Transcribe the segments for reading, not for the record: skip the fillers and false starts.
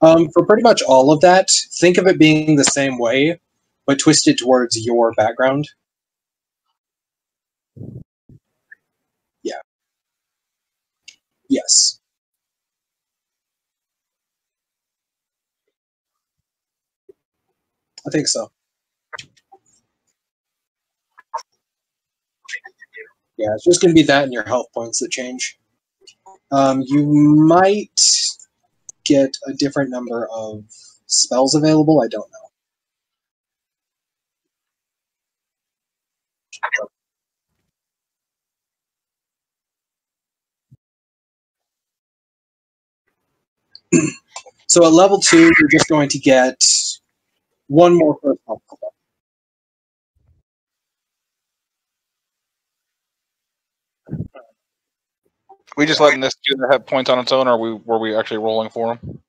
For pretty much all of that, think of it being the same way, but twisted towards your background. Yeah. Yes. I think so. Yeah, it's just going to be that and your health points that change. You might get a different number of spells available. I don't know. So at level 2, you're just going to get one more first level. We just letting this dude have points on its own, or were we actually rolling for him?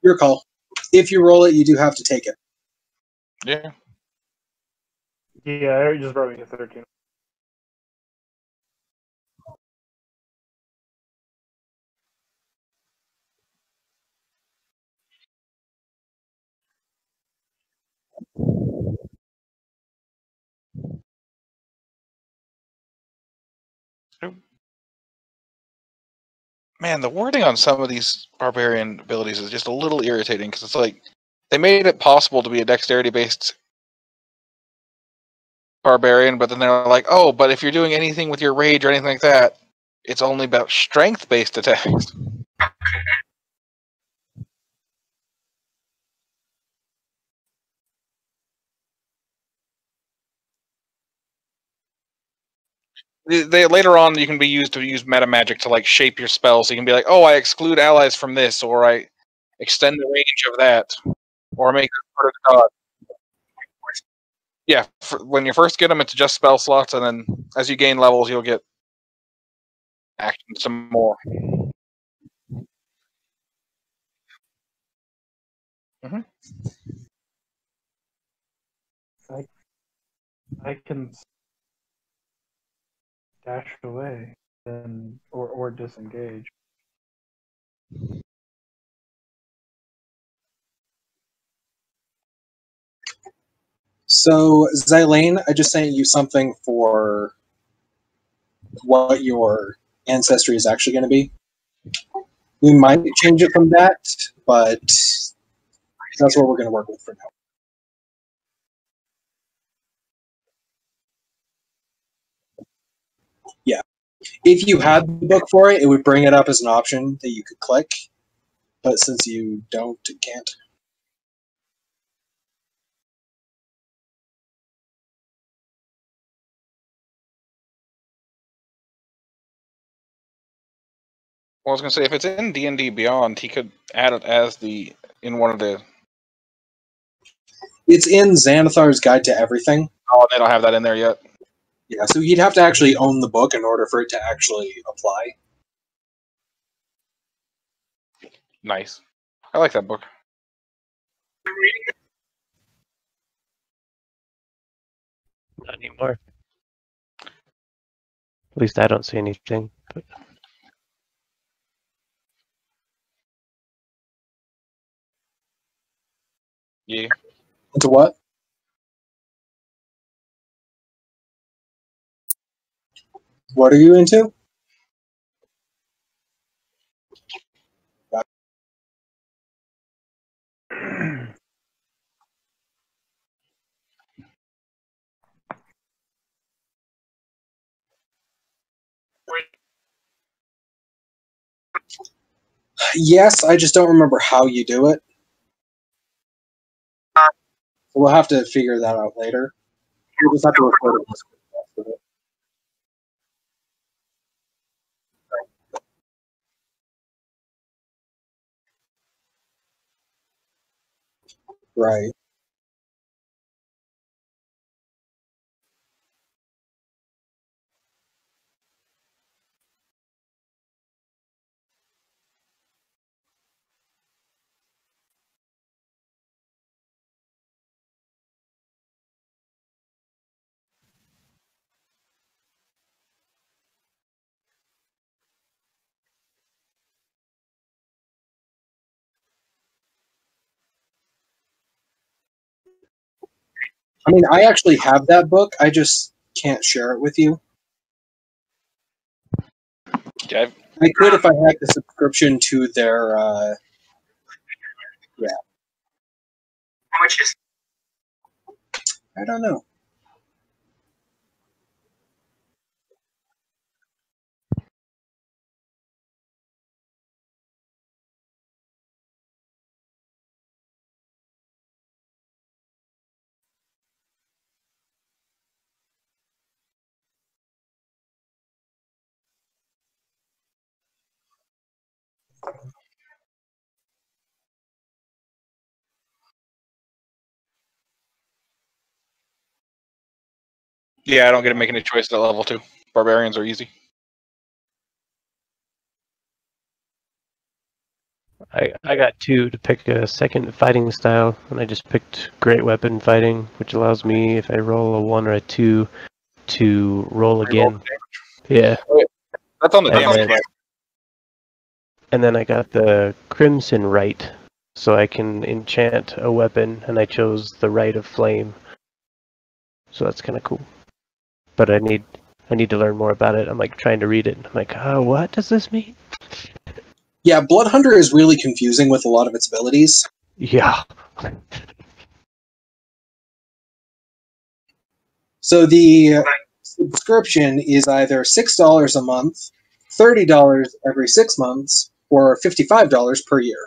Your call. If you roll it, you do have to take it. Yeah. Yeah, I just brought me a 13. Man, the wording on some of these barbarian abilities is just a little irritating because it's like they made it possible to be a dexterity-based barbarian, but then they're like, oh, but if you're doing anything with your rage or anything like that, it's only about strength-based attacks. They later on you can be used to use meta magic to like shape your spell, so you can be like, oh, I exclude allies from this, or I extend the range of that, or make it part of the god. Yeah, when you first get them, it's just spell slots, and then as you gain levels, you'll get action some more. Mm-hmm. I can dash away and or disengage. So, Zylane, I just sent you something for what your ancestry is actually going to be. We might change it from that, but that's what we're going to work with for now. Yeah. If you had the book for it, it would bring it up as an option that you could click. But since you don't, it can't. Well, I was gonna say if it's in D&D Beyond, he could add it as in one of the. It's in Xanathar's Guide to Everything. Oh, they don't have that in there yet. Yeah, so you'd have to actually own the book in order for it to actually apply. Nice. I like that book. Not anymore. At least I don't see anything. But... Yeah. Into what? What are you into? Yes, I just don't remember how you do it. So we'll have to figure that out later. We'll just have to record it. Right. I mean, I actually have that book. I just can't share it with you. Okay. I could if I had the subscription to their. Yeah. How much is I don't know. Yeah, I don't get to make any choices at level 2. Barbarians are easy. I got 2 to pick a second fighting style, and I just picked Great Weapon Fighting, which allows me, if I roll a 1 or a 2, to roll again. Yeah. That's on the And damage. then- And then I got the Crimson Rite, so I can enchant a weapon, and I chose the Rite of Flame. So that's kind of cool. But I need to learn more about it. I'm like trying to read it. I'm like, oh, what does this mean? Yeah, Blood Hunter is really confusing with a lot of its abilities. Yeah. So the subscription is either $6 a month, $30 every 6 months, or $55 per year.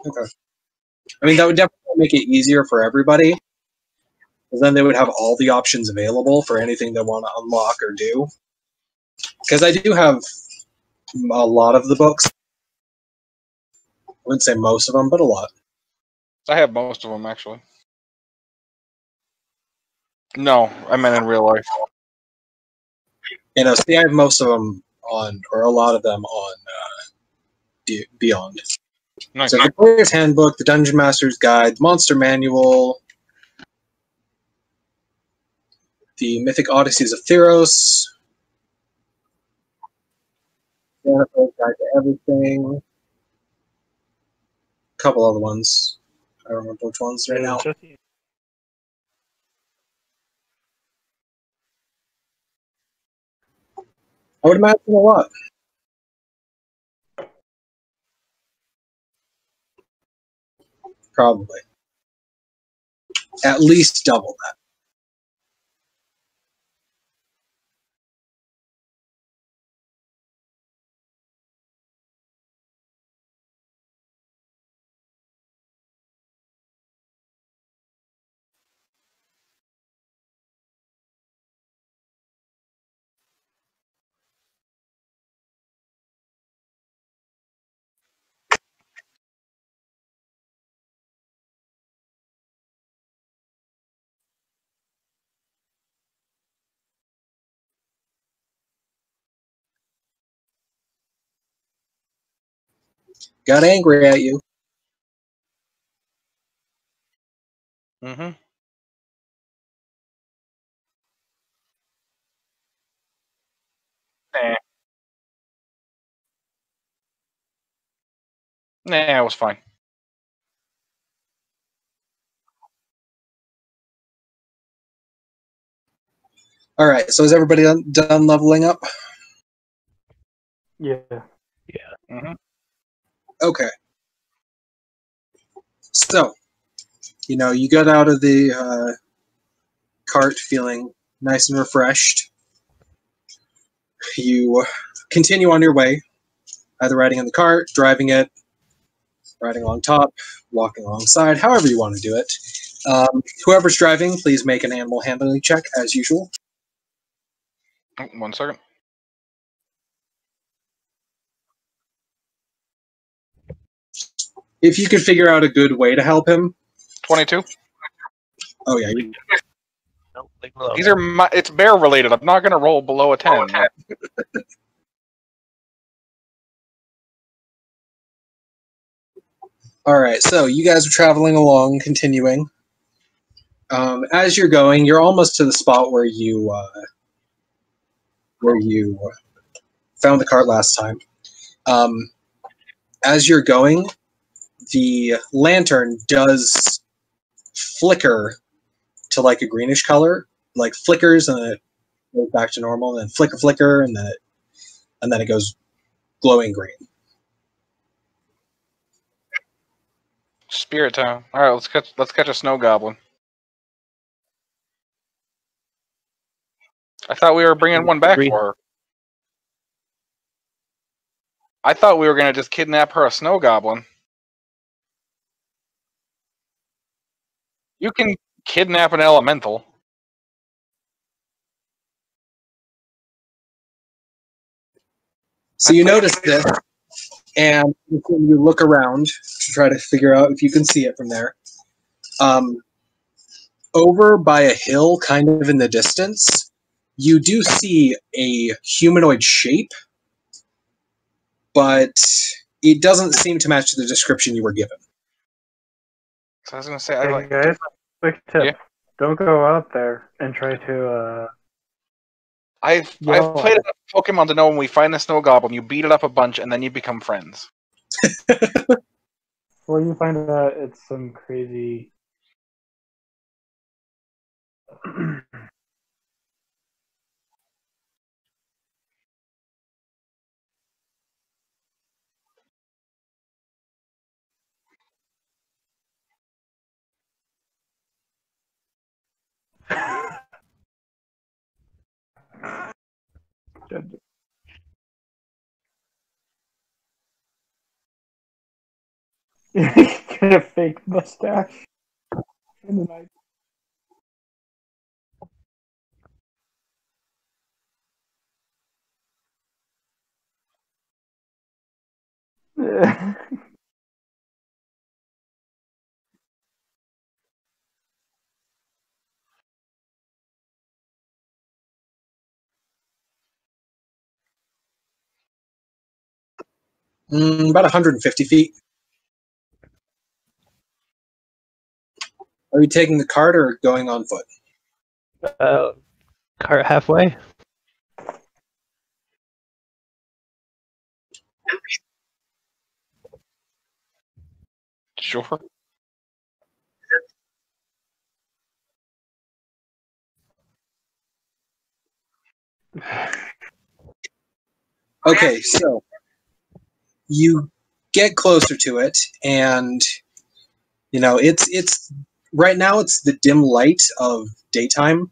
Okay. I mean, that would definitely make it easier for everybody, because then they would have all the options available for anything they want to unlock or do. Because I do have a lot of the books. I wouldn't say most of them, but a lot. I have most of them, actually. No, I meant in real life. You know, see, I have most of them on, or a lot of them on Beyond. Nice. So the Player's Handbook, the Dungeon Master's Guide, the Monster Manual, the Mythic Odysseys of Theros, Jennifer's Guide to Everything, a couple other ones. I don't remember which ones right now. I would imagine a lot. Probably. At least double that. Got angry at you. Mm-hmm. Nah, it was fine. All right, so is everybody done leveling up? Yeah. Mm-hmm. Okay. So, you know, you got out of the cart feeling nice and refreshed. You continue on your way, either riding in the cart, driving it, riding along top, walking alongside, however you want to do it. Whoever's driving, please make an animal handling check as usual. Oh, 1 second. If you could figure out a good way to help him. 22. Oh yeah, Nope, leave it alone. These are it's bear related. I'm not gonna roll below a 10. all right. So you guys are traveling along, continuing. As you're going, you're almost to the spot where you found the cart last time. as you're going, the lantern does flicker to like a greenish color, like flickers and it goes back to normal, and then flicker, and then it goes glowing green. Spirit time. All right, let's catch a snow goblin. I thought we were bringing one back for her. I thought we were gonna just kidnap her a snow goblin. You can kidnap an elemental. So you notice this, and when you look around to try to figure out if you can see it from there, over by a hill, kind of in the distance, you do see a humanoid shape, but it doesn't seem to match the description you were given. So I was gonna say, Hey guys, quick tip: don't go out there and try to. I've played enough Pokemon to know when we find a snow goblin, you beat it up a bunch and then you become friends. Well, you find out it's some crazy. Get a fake mustache. In the night. About 150 feet. Are you taking the cart or going on foot? Cart halfway. Sure. Okay, so you get closer to it, and it's right now it's the dim light of daytime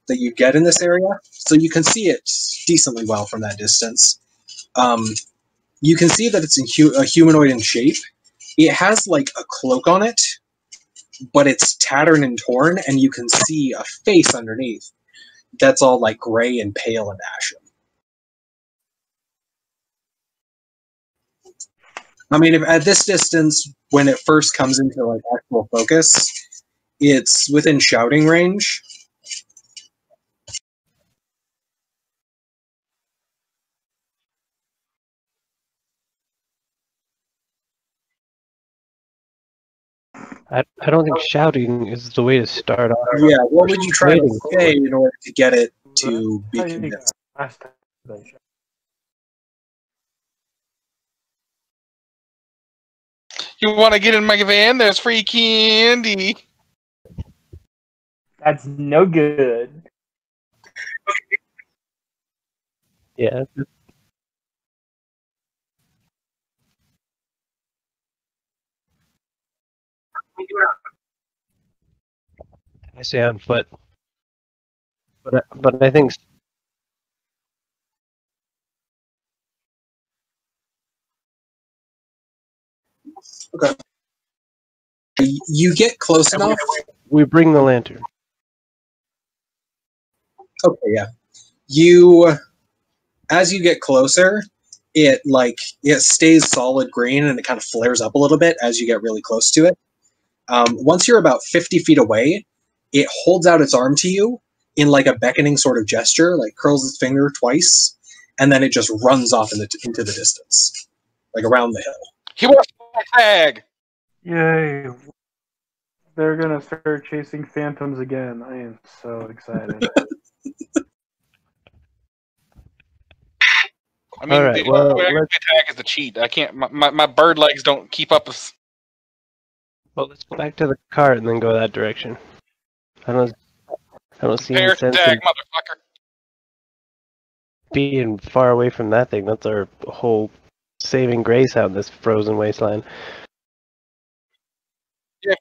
that you get in this area, so you can see it decently well from that distance. You can see that it's a humanoid in shape. It has like a cloak on it, but it's tattered and torn, and you can see a face underneath that's all like gray and pale and ashen. I mean, if, at this distance, when it first comes into like actual focus, it's within shouting range. I don't think shouting is the way to start off. Yeah, what would you try to say in order to get it to be convinced? You want to get in my van? There's free candy. That's no good. Yeah. I say on foot, but I think Okay. You get close enough. we bring the lantern. Okay, yeah. As you get closer, it stays solid green and it kind of flares up a little bit as you get really close to it. Once you're about 50 feet away, it holds out its arm to you in like a beckoning sort of gesture, like curls its finger twice, and then it just runs off into the distance, like around the hill. He wants my tag. Yay! They're gonna start chasing phantoms again. I am so excited. I mean, Alright, the well, attack is the cheat. I can't. My bird legs don't keep up with. Well, let's go back to the cart and then go that direction. I don't see any Fair sense attack, in motherfucker. being far away from that thing. That's our whole saving grace out in this frozen wasteland. Yeah.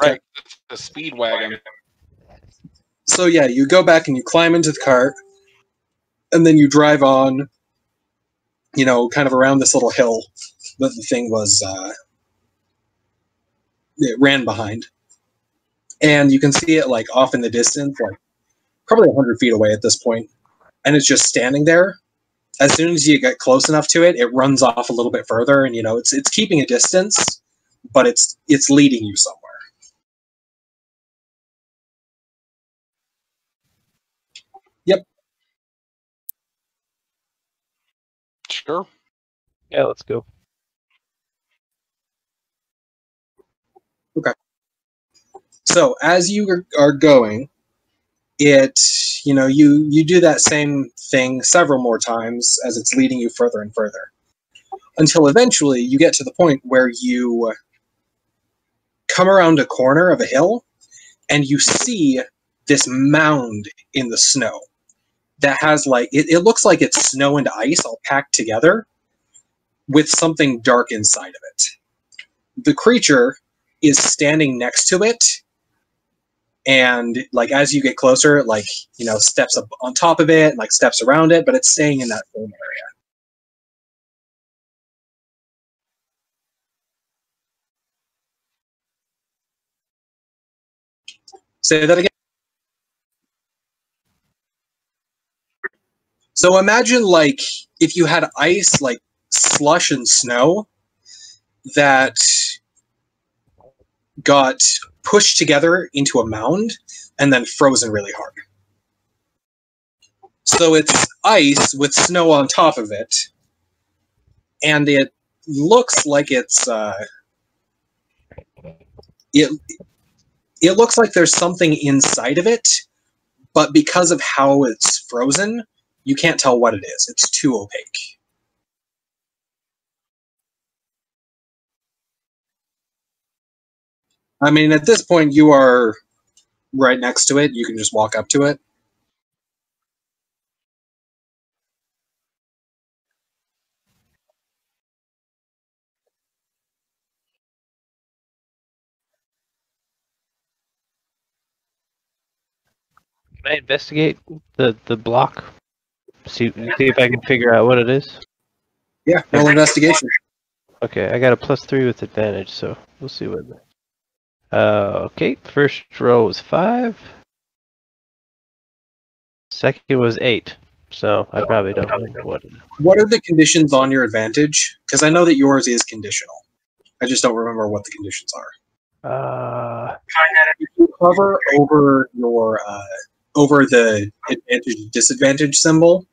Right, the speed wagon. So yeah, you go back and you climb into the cart, and then you drive on, kind of around this little hill that the thing was, it ran behind. And you can see it, like, off in the distance, like, probably 100 feet away at this point. And it's just standing there. As soon as you get close enough to it, it runs off a little bit further, and, it's keeping a distance, but it's leading you somewhere. Yep. Sure. Yeah, let's go. Okay. So as you are going, you do that same thing several more times as it's leading you further and further, until eventually you get to the point where you come around a corner of a hill and you see this mound in the snow that has, like, it looks like it's snow and ice all packed together with something dark inside of it. The creature is standing next to it, and, like, as you get closer, like, steps up on top of it, like, steps around it, but it's staying in that same area. Say that again. So imagine, like, if you had ice, like slush and snow, that got pushed together into a mound and then frozen really hard. So it's ice with snow on top of it, and it looks like it's it looks like there's something inside of it, but because of how it's frozen, you can't tell what it is. It's too opaque. I mean, at this point, you are right next to it. You can just walk up to it. Can I investigate the block? See if I can figure out what it is. Yeah, roll investigation. Okay, I got a +3 with advantage, so we'll see what. Okay, first roll was 5. Second was 8. So I probably don't know what. What are the conditions on your advantage? Because I know that yours is conditional. I just don't remember what the conditions are. If you hover over your over the advantage disadvantage symbol,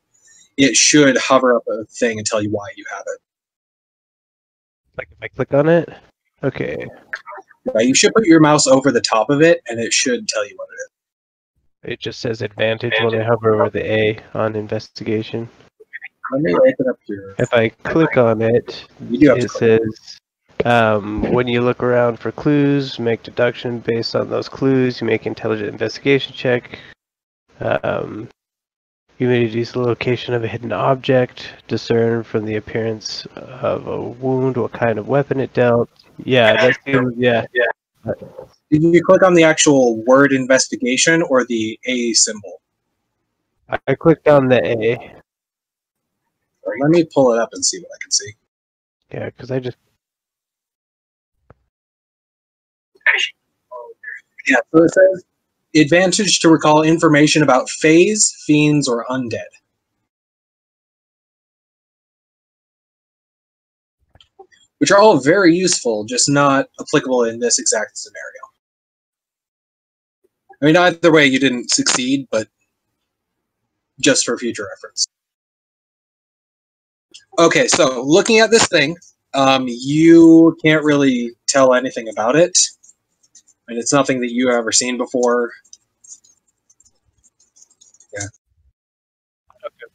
it should hover up a thing and tell you why you have it. Like if I click on it? Okay. Right, you should put your mouse over the top of it, and it should tell you what it is. It just says advantage when I hover over the A on investigation. Let me open up your. If I click on it, You do have to it click. says when you look around for clues, make deduction based on those clues. You make intelligent investigation check. You may deduce the location of a hidden object, discern from the appearance of a wound what kind of weapon it dealt. Yeah, that seems, yeah. Did you click on the actual word investigation or the A symbol? I clicked on the A. Let me pull it up and see what I can see. Yeah, because I just. Yeah, so it says advantage to recall information about fays, fiends, or undead. Which are all very useful, just not applicable in this exact scenario. I mean, either way, you didn't succeed, but just for future reference. Okay, so looking at this thing, You can't really tell anything about it. I mean, it's nothing that you've ever seen before. Yeah. Okay.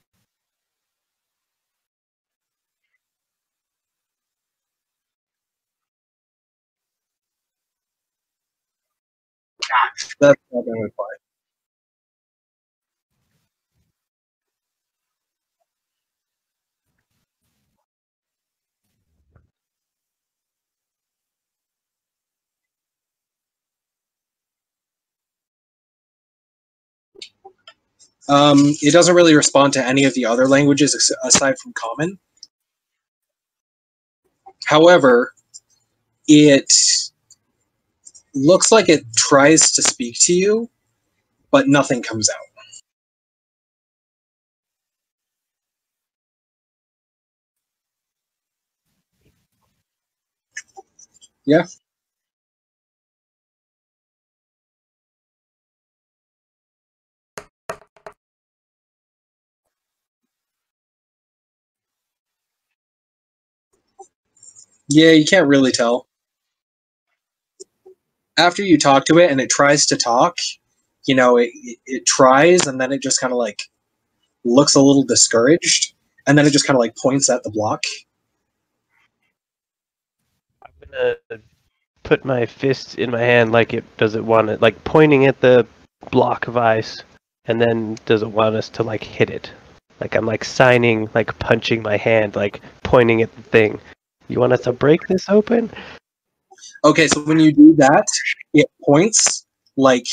That's not going to apply. It doesn't really respond to any of the other languages aside from Common. However, it looks like it tries to speak to you, but nothing comes out. Yeah. Yeah, you can't really tell. After you talk to it and it tries to talk, it tries and then it just kind of like looks a little discouraged and then it just kind of like points at the block. I'm gonna put my fist in my hand like it does it want it, like pointing at the block of ice, and then does it want us to like hit it? Like I'm like signing, like punching my hand, like pointing at the thing. You want us to break this open? Okay, so when you do that, it points like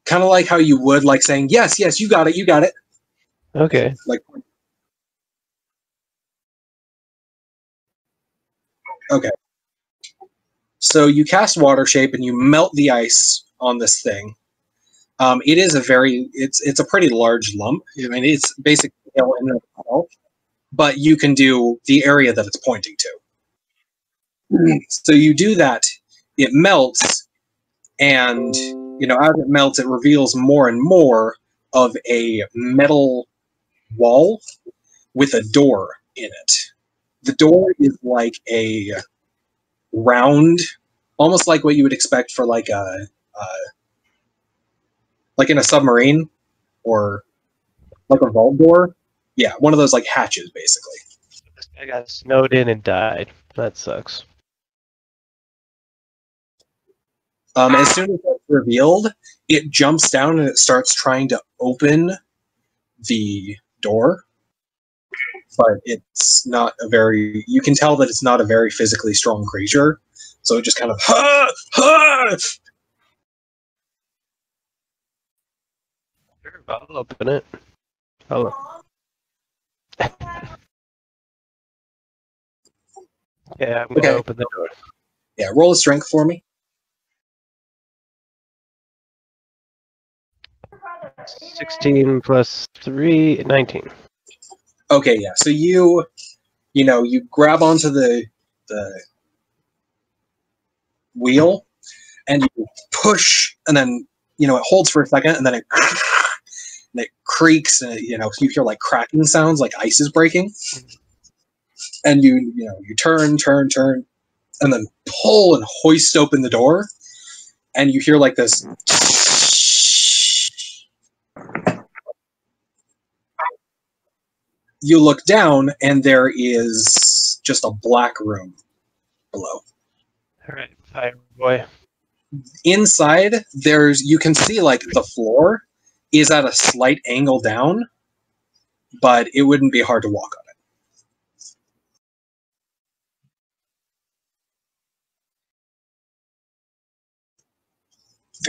kind of like how you would like saying, yes, you got it, you got it. Okay. Like, okay. So you cast Water Shape and you melt the ice on this thing. It is it's a pretty large lump. I mean, it's basically in and of itself, but you can do the area that it's pointing to. So you do that, it melts, and as it melts, it reveals more and more of a metal wall with a door in it. The door is like a round, almost like what you would expect for like in a submarine or like a vault door. Yeah, one of those like hatches, basically. I got snowed in and died. That sucks. As soon as it's revealed, it jumps down and it starts trying to open the door. But it's not a very. You can tell that it's not a very physically strong creature. So it just kind of. Sure, I'll open it. Yeah, I'm gonna open the door. Yeah, roll a strength for me. 16 plus 3, 19. Okay, yeah. So you grab onto the wheel and you push, and then it holds for a second, and then it creaks, and you hear like cracking sounds, like ice is breaking, and you turn, and then pull and hoist open the door, and you hear like this. You look down, and there is just a black room below. All right, fire boy. Inside, you can see like the floor is at a slight angle down, but it wouldn't be hard to walk on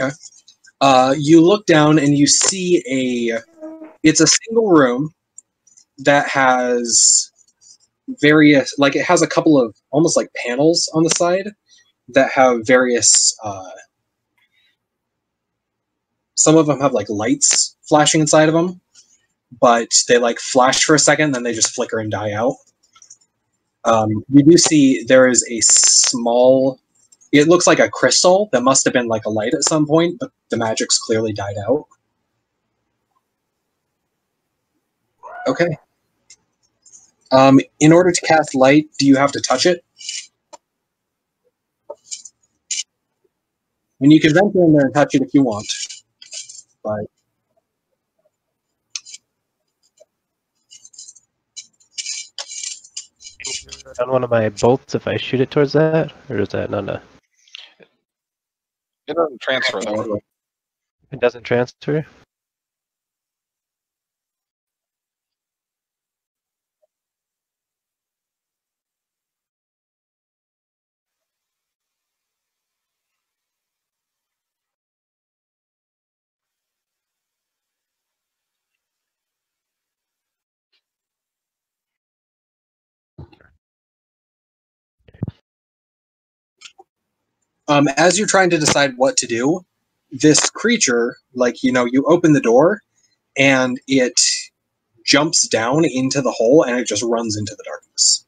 it. Okay. You look down and you see it's a single room that has various, like it has a couple of almost like panels on the side that have various, some of them have like lights flashing inside of them, but they like flash for a second, then they just flicker and die out. You do see there is a small, it looks like a crystal that must have been like a light at some point, but the magic's clearly died out. Okay. In order to cast light, do you have to touch it? I mean, you can venture in there and touch it if you want. But On one of my bolts, if I shoot it towards that, or is that not a? It doesn't transfer though. It doesn't transfer. as you're trying to decide what to do, this creature, you open the door, and it jumps down into the hole, and it just runs into the darkness.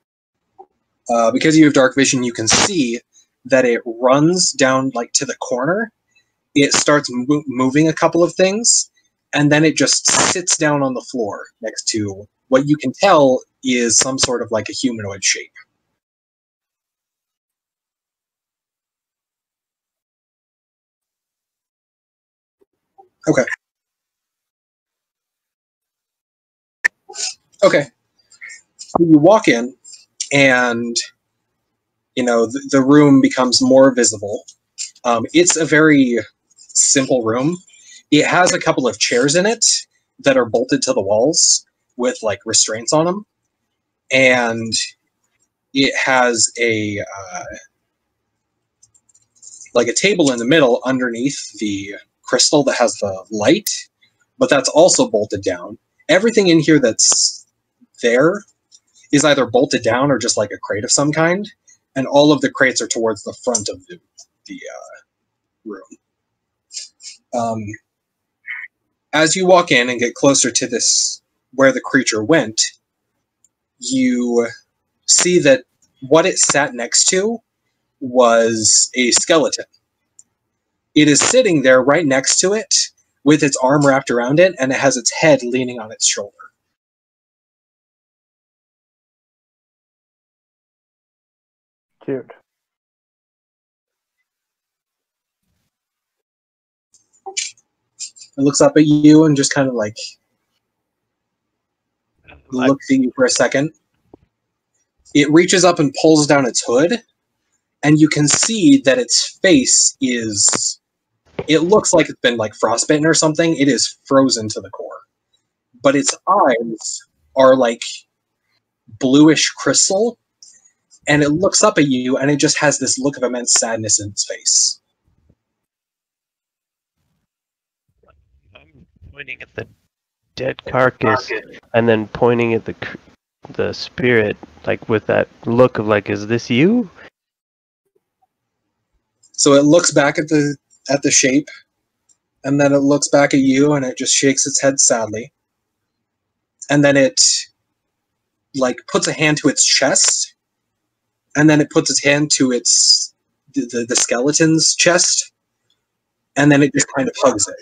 Because you have dark vision, you can see that it runs down to the corner. It starts moving a couple of things, and then it just sits down on the floor next to what you can tell is some sort of a humanoid shape. Okay. Okay. So you walk in, and the room becomes more visible. It's a very simple room. It has a couple of chairs in it that are bolted to the walls with restraints on them, and it has a table in the middle underneath the crystal that has the light, but that's also bolted down. Everything in here that's there is either bolted down or just a crate of some kind, and all of the crates are towards the front of the room. As you walk in and get closer to this, where the creature went, you see that what it sat next to was a skeleton. It is sitting there right next to it with its arm wrapped around it, and it has its head leaning on its shoulder. Cute. It looks up at you and just kind of looks at you for a second. It reaches up and pulls down its hood, and you can see that its face is... It looks like it's been frostbitten or something. It is frozen to the core. But its eyes are bluish crystal, and it looks up at you, and it just has this look of immense sadness in its face. I'm pointing at the dead carcass, and then pointing at the spirit, with that look of is this you? So it looks back at the shape, and then it looks back at you, and it just shakes its head sadly. And then it puts a hand to its chest, and then it puts its hand to the skeleton's chest, and then it just kind of hugs it.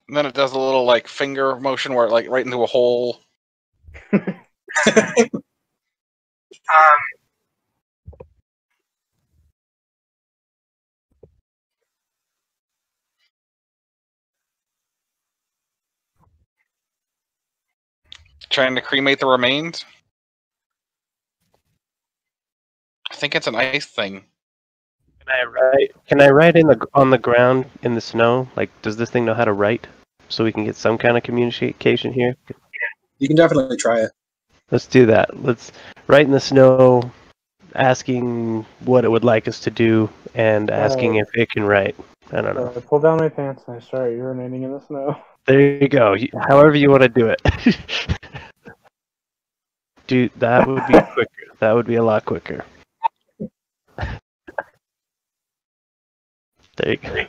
And then it does a little finger motion where it right into a hole. Trying to cremate the remains. I think it's an ice thing. Can I write on the ground in the snow? Does this thing know how to write? So we can get some kind of communication here? You can definitely try it. Let's do that. Let's write in the snow, asking what it would like us to do, and asking if it can write. I don't know. I pull down my pants and I start urinating in the snow. There you go. However you want to do it. Dude, that would be quicker. That would be a lot quicker. There you go.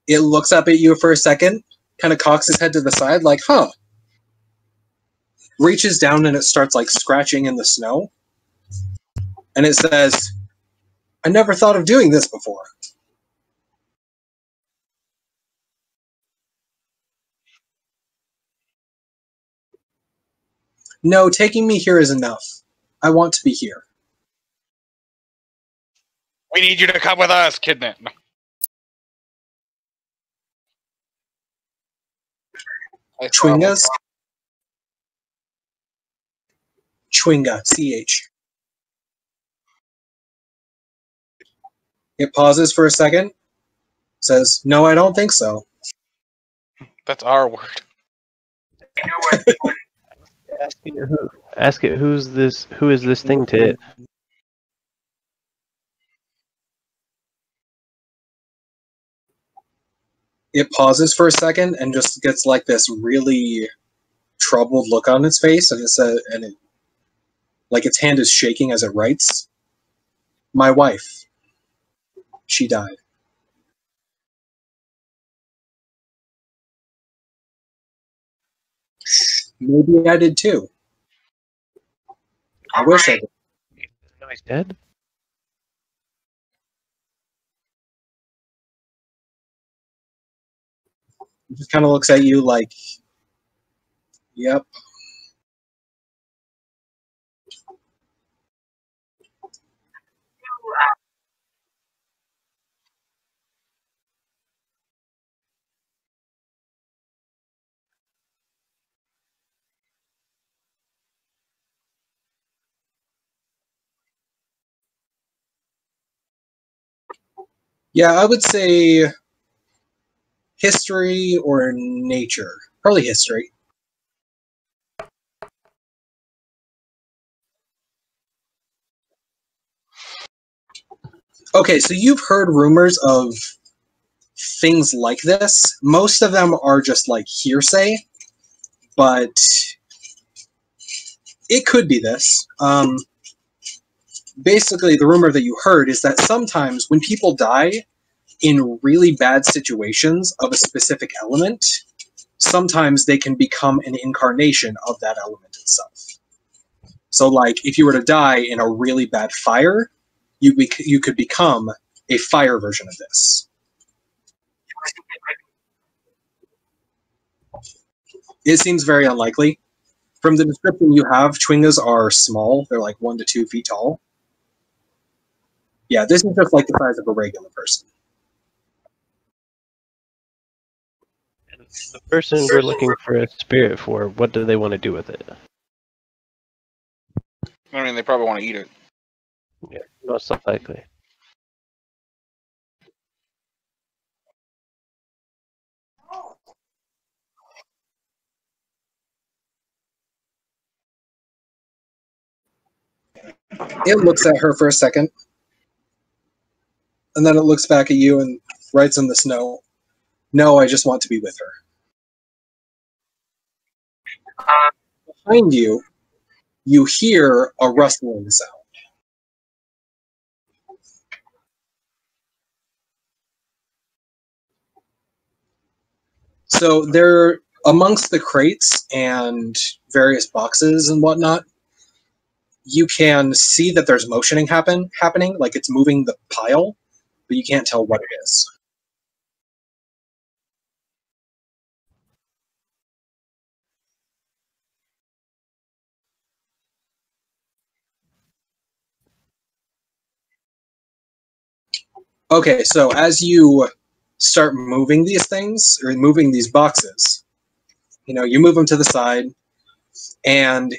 It looks up at you for a second, kind of cocks its head to the side, huh. Reaches down and it starts scratching in the snow. And it says, I never thought of doing this before. No, taking me here is enough. I want to be here. We need you to come with us, Kidnap. No. Chwingas? Chwinga, CH. It pauses for a second. Says, no, I don't think so. That's our word. You know what? Ask it who is this thing to it? It pauses for a second and just gets like this really troubled look on its face, and like its hand is shaking as it writes. My wife. She died. Maybe I did too. I wish I did. No, he's dead. It just kind of looks at you like, yep. Yeah, I would say history or nature. Probably history. Okay, so you've heard rumors of things like this. Most of them are just like hearsay, but it could be this. Basically, the rumor that you heard is that sometimes when people die in really bad situations of a specific element, sometimes they can become an incarnation of that element itself. So, like, if you were to die in a really bad fire, you could become a fire version of this. It seems very unlikely. From the description you have, Chwingas are small. They're like 1 to 2 feet tall. Yeah, this is just like the size of a regular person. The person we're looking for a spirit for, what do they want to do with it? I mean, they probably want to eat it. Yeah, most likely. It looks at her for a second, and then it looks back at you and writes in the snow, "No, I just want to be with her." Behind you, you hear a rustling sound. So they're amongst the crates and various boxes and whatnot. You can see that there's motioning happening, like it's moving the pile, but you can't tell what it is. Okay, so as you start moving these things, or moving these boxes, you move them to the side, and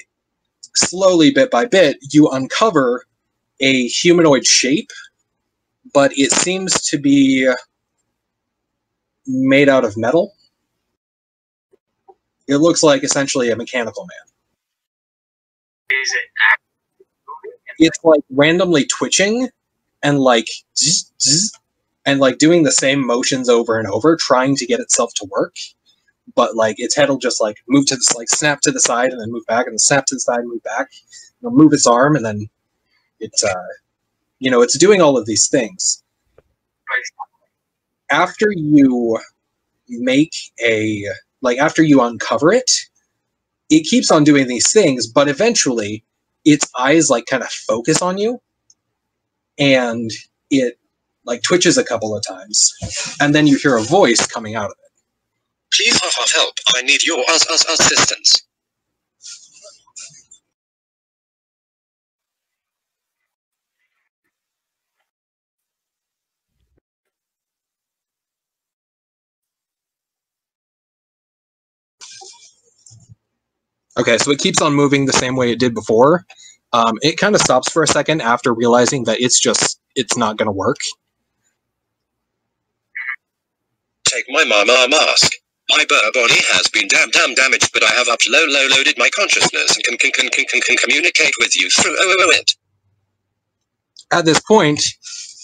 slowly, bit by bit, you uncover a humanoid shape, but it seems to be made out of metal. It looks like essentially a mechanical man. Is it It's like randomly twitching and like zzz, zzz, and like doing the same motions over and over, trying to get itself to work. But like its head will just like move to this, like snap to the side and then move back, and then snap to the side and move back. It'll move its arm, and then it's it's doing all of these things. After you after you uncover it, it keeps on doing these things, but eventually its eyes like kind of focus on you, and it like twitches a couple of times, and then you hear a voice coming out of it. Please have help. I need your assistance. Okay, so it keeps on moving the same way it did before. It kind of stops for a second after realizing that it's not going to work. Take my mama mask. My body has been damaged, but I have loaded my consciousness and can communicate with you through it. At this point,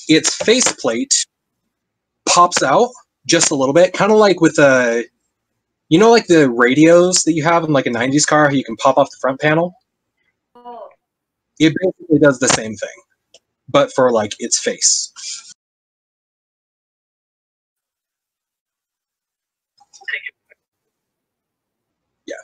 its faceplate pops out just a little bit, kind of like with like the radios that you have in like a 90s car, how you can pop off the front panel? It basically does the same thing, but for like its face. Yeah.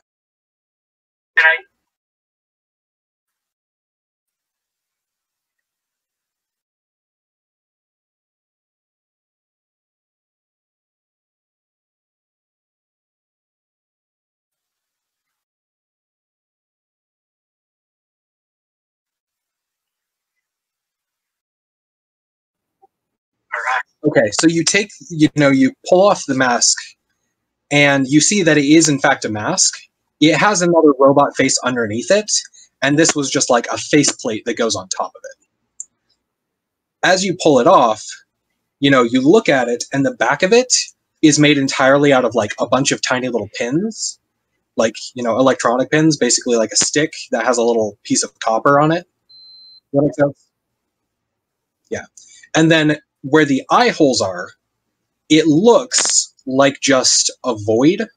Okay, so you pull off the mask, and you see that it is in fact a mask. It has another robot face underneath it, and this was just like a faceplate that goes on top of it. As you pull it off, you look at it, and the back of it is made entirely out of like a bunch of tiny little pins, like, electronic pins, basically like a stick that has a little piece of copper on it. Does that make sense? Yeah. And then where the eye holes are, it looks like just a void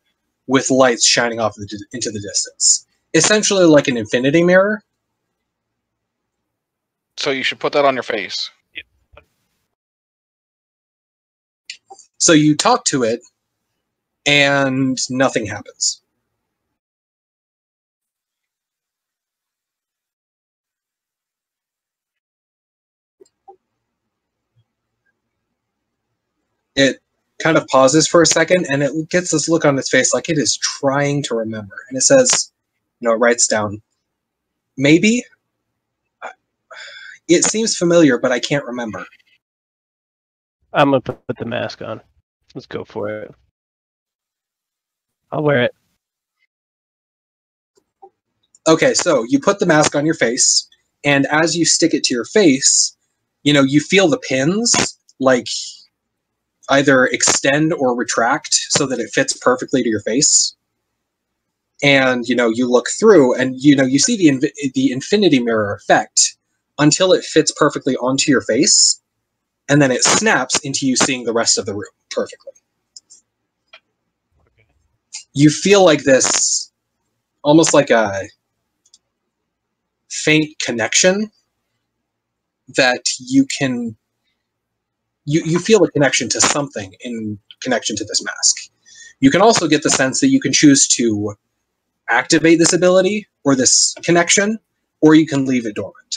with lights shining off into the distance. Essentially like an infinity mirror. So you should put that on your face. So you talk to it, and nothing happens. It kind of pauses for a second, and it gets this look on its face like it is trying to remember. And it says, it writes down, maybe? It seems familiar, but I can't remember. I'm gonna put the mask on. Let's go for it. I'll wear it. Okay, so you put the mask on your face, and as you stick it to your face, you feel the pins, like, either extend or retract so that it fits perfectly to your face. And, you look through, and, you see the infinity mirror effect until it fits perfectly onto your face, and then it snaps into you seeing the rest of the room perfectly. You feel like this, almost like a faint connection that you can... You feel a connection to something in connection to this mask. You can also get the sense that you can choose to activate this ability or this connection, or you can leave it dormant.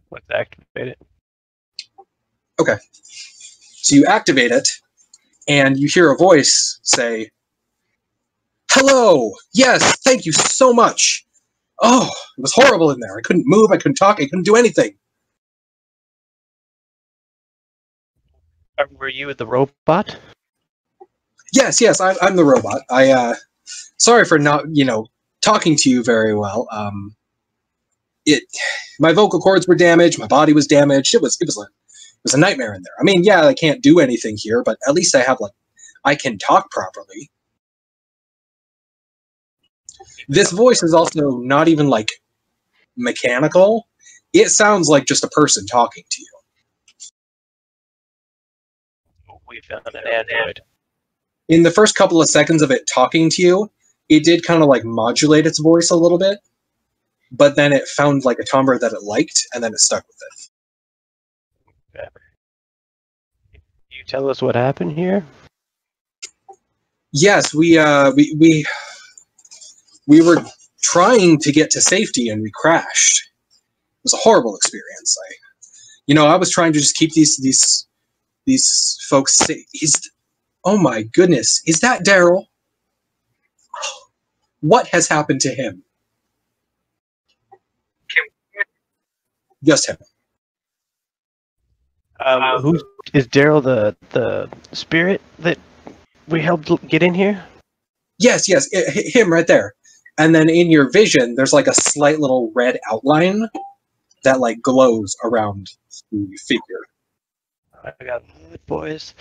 Let's activate it. Okay. So you activate it, and you hear a voice say, "Hello! Yes, thank you so much! Oh, it was horrible in there. I couldn't move, I couldn't talk, I couldn't do anything." Were you the robot? Yes, I'm the robot. Sorry for not, talking to you very well. My vocal cords were damaged, my body was damaged. It was a nightmare in there. I mean, yeah, I can't do anything here, but at least I can talk properly. This voice is also not even like mechanical. It sounds like just a person talking to you. We found an android. In the first couple of seconds of it talking to you, it did kind of like modulate its voice a little bit, but then it found like a timbre that it liked, and then it stuck with it. Okay. Can you tell us what happened here? Yes, we were trying to get to safety, and we crashed. It was a horrible experience. I was trying to just keep these folks safe. Oh my goodness, is that Daryl? What has happened to him? Just him. Who is Daryl? The spirit that we helped get in here? Yes, him right there. And then in your vision, there's like a slight little red outline that like glows around the figure. I got it, boys.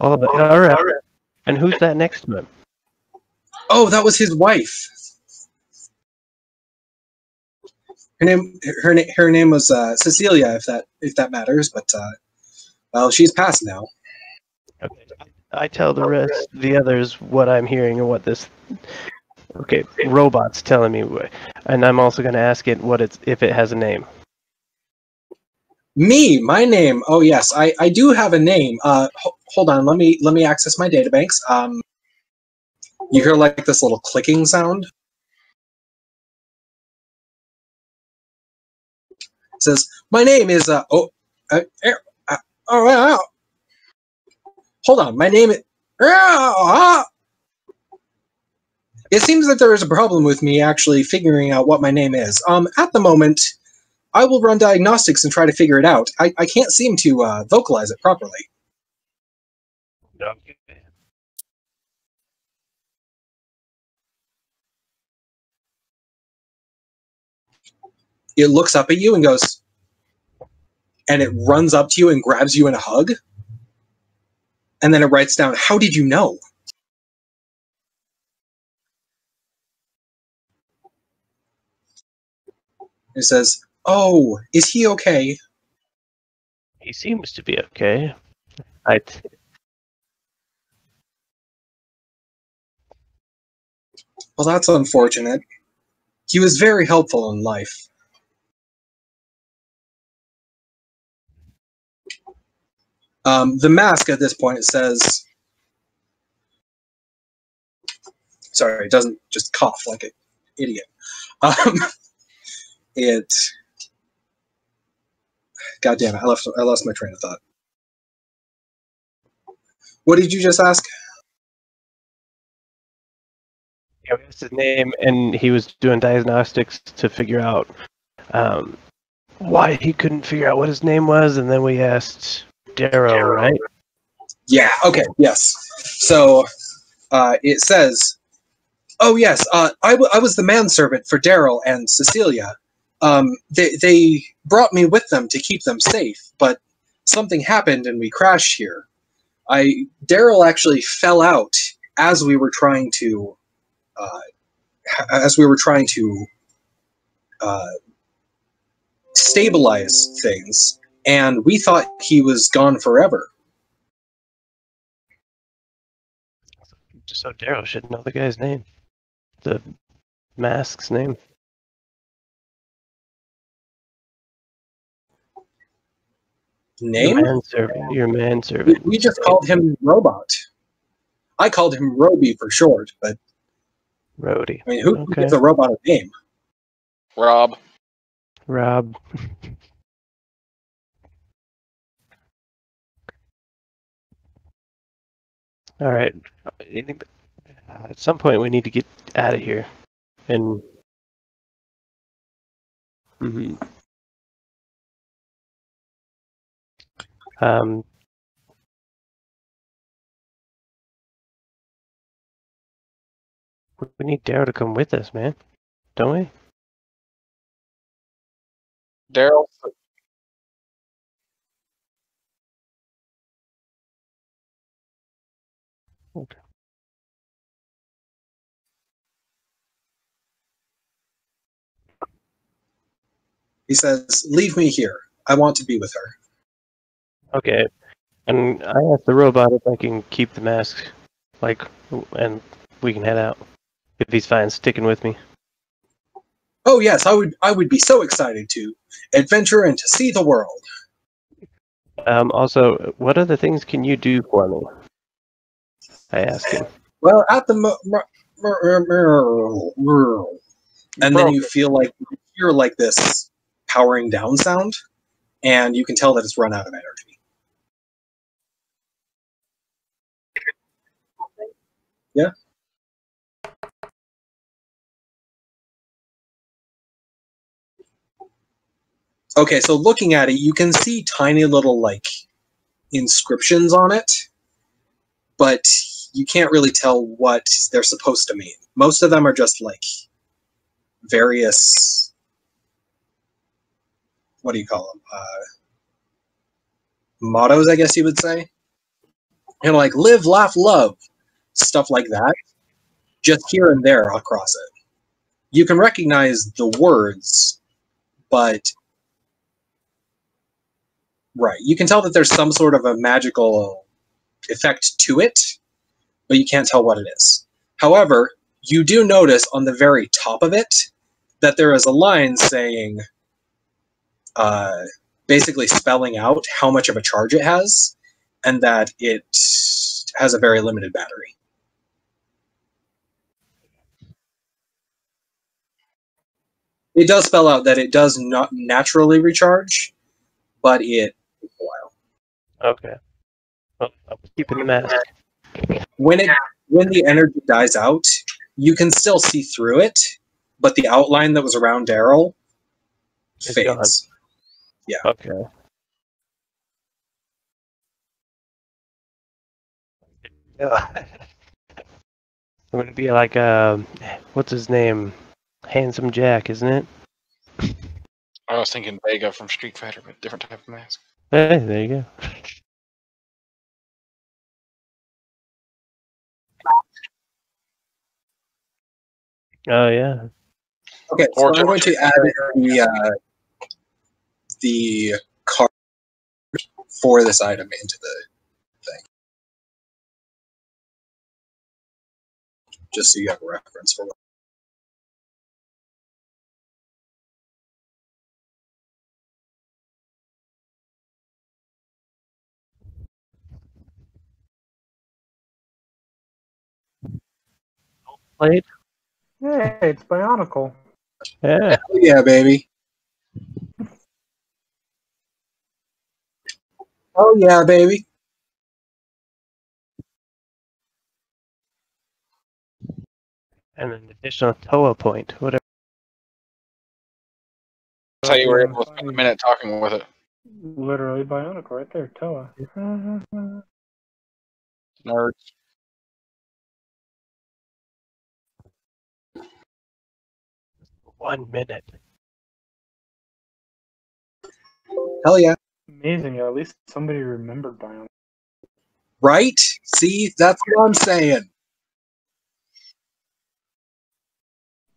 All right. And who's that next to him? Oh, that was his wife. Her name was Cecilia, if that matters. But well, she's passed now. Okay. I tell the others what I'm hearing and what this. Okay, robot's telling me, and I'm also going to ask it if it has a name. My name. Oh yes, I do have a name. Hold on, let me access my databanks. You hear like this little clicking sound. It says, "My name is hold on, my name is." It seems that there is a problem with me actually figuring out what my name is. At the moment, I will run diagnostics and try to figure it out. I can't seem to vocalize it properly. Okay. It looks up at you and goes, and it runs up to you and grabs you in a hug. And then it writes down, "How did you know?" It says, "Oh, is he okay?" He seems to be okay. Well, that's unfortunate. He was very helpful in life. The mask at this point, it says, sorry, it doesn't just cough like an idiot. It, God damn it, I lost my train of thought. What did you just ask? Yeah, we asked his name, and he was doing diagnostics to figure out why he couldn't figure out what his name was, and then we asked Darrow, right? Yeah, okay, yes. So, it says, "Oh yes, I was the manservant for Daryl and Cecilia. They brought me with them to keep them safe, but something happened and we crashed here. Daryl actually fell out as we were trying to stabilize things, and we thought he was gone forever." So Darrow should know the guy's name. The mask's name. Name? Your manservant. We just called him Robot. I called him Roby for short, but Rhodey. I mean, who gives a robot a name? Rob. All right. At some point, we need to get out of here. And we need Darrow to come with us, man. Don't we? Daryl. Okay. He says, "Leave me here. I want to be with her." Okay. And I asked the robot if I can keep the mask, and we can head out. If he's fine sticking with me. Oh yes, I would be so excited to adventure and to see the world. Also, what other things can you do for me? I asked him. Well, at the and then you hear like this powering down sound, and you can tell that it's run out of energy. Yeah. Okay, so looking at it, you can see tiny little like inscriptions on it, but you can't really tell what they're supposed to mean. Most of them are just like various, what do you call them? Mottos, I guess you would say. And like live, laugh, love, stuff like that. Just here and there across it. You can recognize the words, but right, you can tell that there's some sort of a magical effect to it, but you can't tell what it is. However, you do notice on the very top of it that there is a line saying, basically spelling out how much of a charge it has, and that it has a very limited battery. It does spell out that it does not naturally recharge, but it takes a while. Okay. Well, I'm keeping the mask. When the energy dies out, you can still see through it, but the outline that was around Daryl It's fades. Yeah. Okay. Yeah. I'm gonna be like what's his name? Handsome Jack, isn't it? I was thinking Vega from Street Fighter, but different type of mask. Hey, there you go. Oh yeah. Okay, so Or I'm going to add the card for this item into the thing. Just so you have a reference for what. Played? Hey, it's Bionicle. Yeah. Oh, yeah, baby. Oh, yeah, baby. And an additional TOA point, whatever. That's how you were able to spend a minute talking with it. Literally Bionicle right there, Toa. Nerds. One minute. Hell yeah. Amazing, at least somebody remembered Bionicle. Right? See, that's what I'm saying.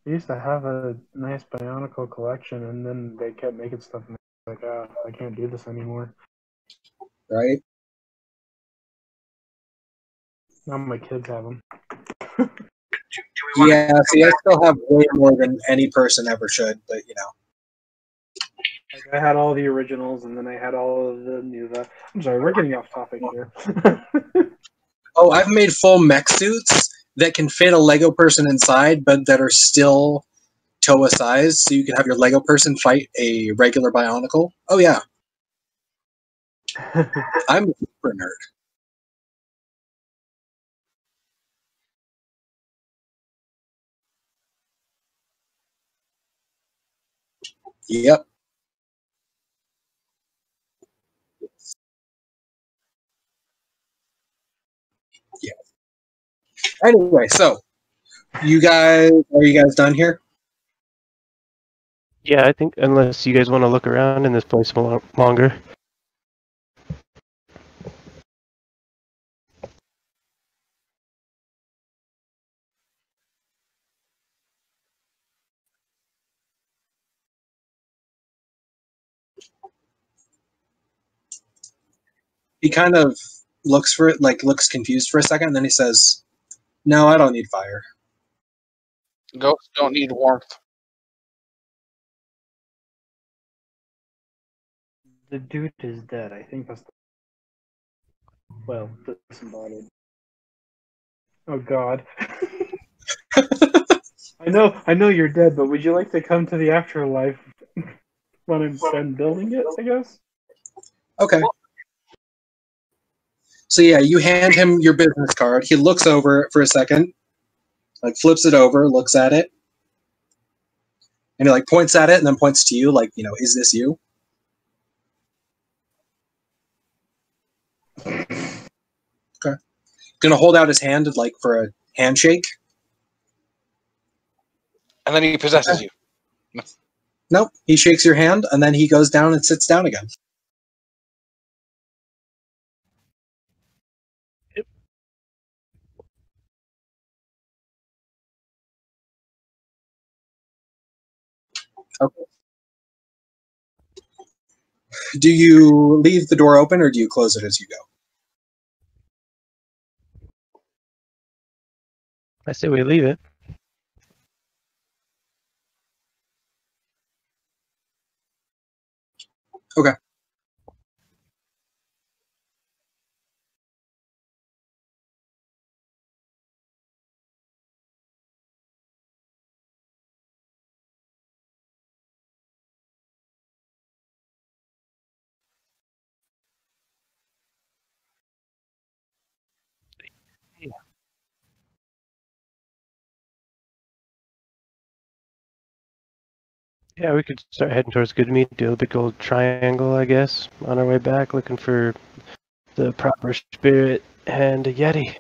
They used to have a nice Bionicle collection, and then they kept making stuff and like, I can't do this anymore. Right? Now my kids have them. Yeah, see, I still have way more than any person ever should, but you know. Like, I had all the originals, and then I had all of the new. I'm sorry, we're getting off topic here. Oh, I've made full mech suits that can fit a Lego person inside, but that are still Toa size, so you can have your Lego person fight a regular Bionicle. Oh yeah, I'm a super nerd. Yep. Yeah. Anyway, so are you guys done here? Yeah, I think unless you guys want to look around in this place longer. He kind of looks for it, like looks confused for a second, and then he says, "No, I don't need fire." Ghosts don't need warmth. The dude is dead. I think that's well, disembodied. Oh God. I know you're dead, but would you like to come to the afterlife when I'm done building it, I guess? Okay. So yeah, you hand him your business card. He looks over it for a second, like flips it over, looks at it, and he like points at it and then points to you, like, is this you? Okay. gonna hold out his hand like for a handshake. And then he possesses you. Nope, he shakes your hand, and then he goes down and sits down again. Yep. Okay. Do you leave the door open, or do you close it as you go? I say we leave it. Okay. Yeah, we could start heading towards Goodmead, do a big old triangle, I guess, on our way back, looking for the proper spirit and a Yeti.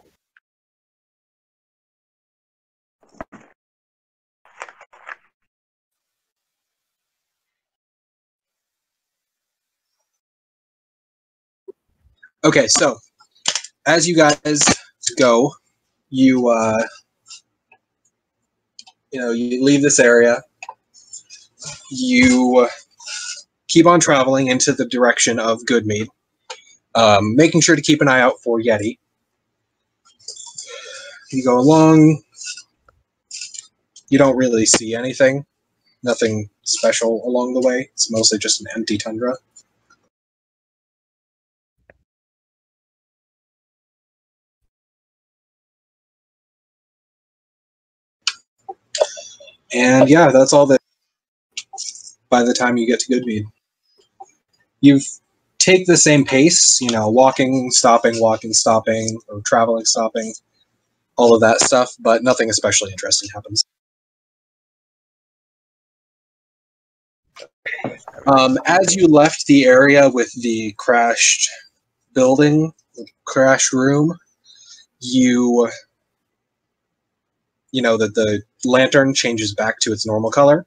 Okay, so as you guys go, you you leave this area. You keep on traveling into the direction of Goodmead, making sure to keep an eye out for Yeti. You go along. You don't really see anything. Nothing special along the way. It's mostly just an empty tundra. And yeah, that's all that. By the time you get to Goodmead, you take the same pace, walking, stopping, or traveling, stopping, all of that stuff, but nothing especially interesting happens. As you left the area with the crashed building, the crashed room, that the lantern changes back to its normal color.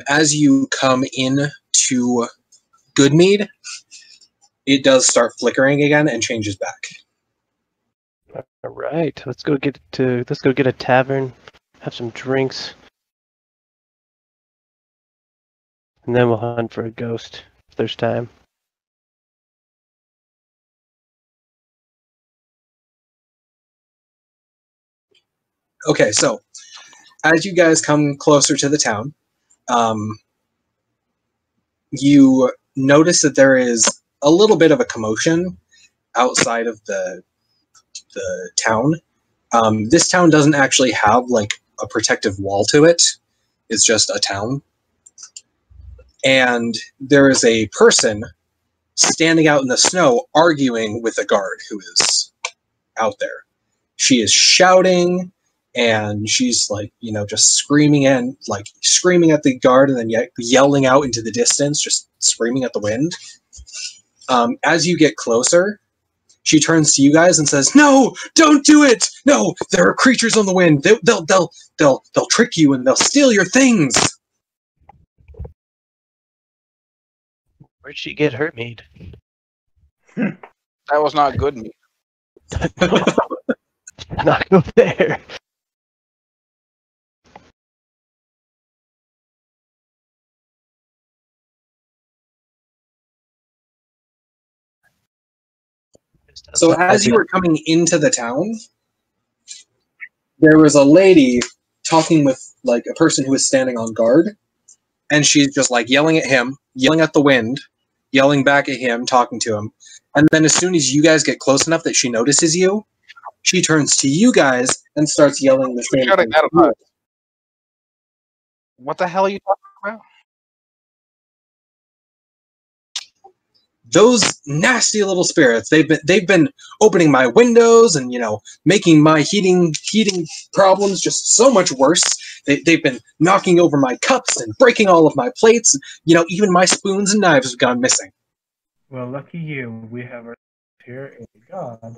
As you come in to Goodmead, it does start flickering again and changes back. All right, let's go get a tavern, have some drinks, and then we'll hunt for a ghost if there's time. Okay, so as you guys come closer to the town, you notice that there is a little bit of a commotion outside of the town. This town doesn't actually have like a protective wall to it. It's just a town. And there is a person standing out in the snow arguing with a guard who is out there. She is shouting, and she's just screaming at the guard, and then yelling out into the distance, just screaming at the wind. As you get closer, she turns to you guys and says, "No, don't do it! No, there are creatures on the wind. They'll trick you and they'll steal your things." Where'd she get her meat? That was not good meat. Not go there. So as you were coming into the town, there was a lady talking with a person who was standing on guard, and she's just yelling at him, yelling at the wind, yelling back at him, talking to him. And then as soon as you guys get close enough that she notices you, she turns to you guys and starts yelling the same thing. What the hell are you talking about? Those nasty little spirits, they've been opening my windows and making my heating problems just so much worse. They've been knocking over my cups and breaking all of my plates. Even my spoons and knives have gone missing. Well, lucky you. We have here a god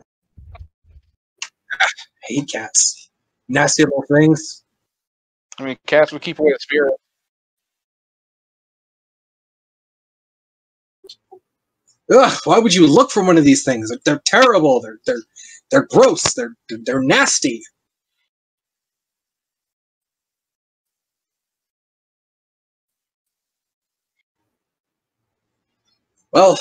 hate cats. Nasty little things. I mean, cats would keep away the spirit. Ugh, why would you look for one of these things? They're terrible. They're gross. They're nasty. Well,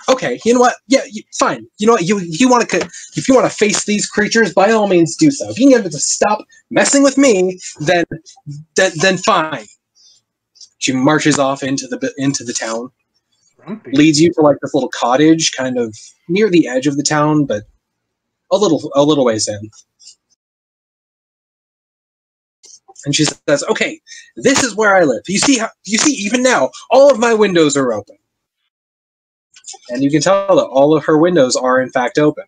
okay. You know what? Yeah, fine. You know what? If you want to face these creatures, by all means do so. If you can get them to stop messing with me, then fine. She marches off into the town. Grumpy. Leads you to like this little cottage, kind of near the edge of the town, but a little ways in. And she says, "Okay, this is where I live. You see even now, all of my windows are open." And you can tell that all of her windows are in fact open.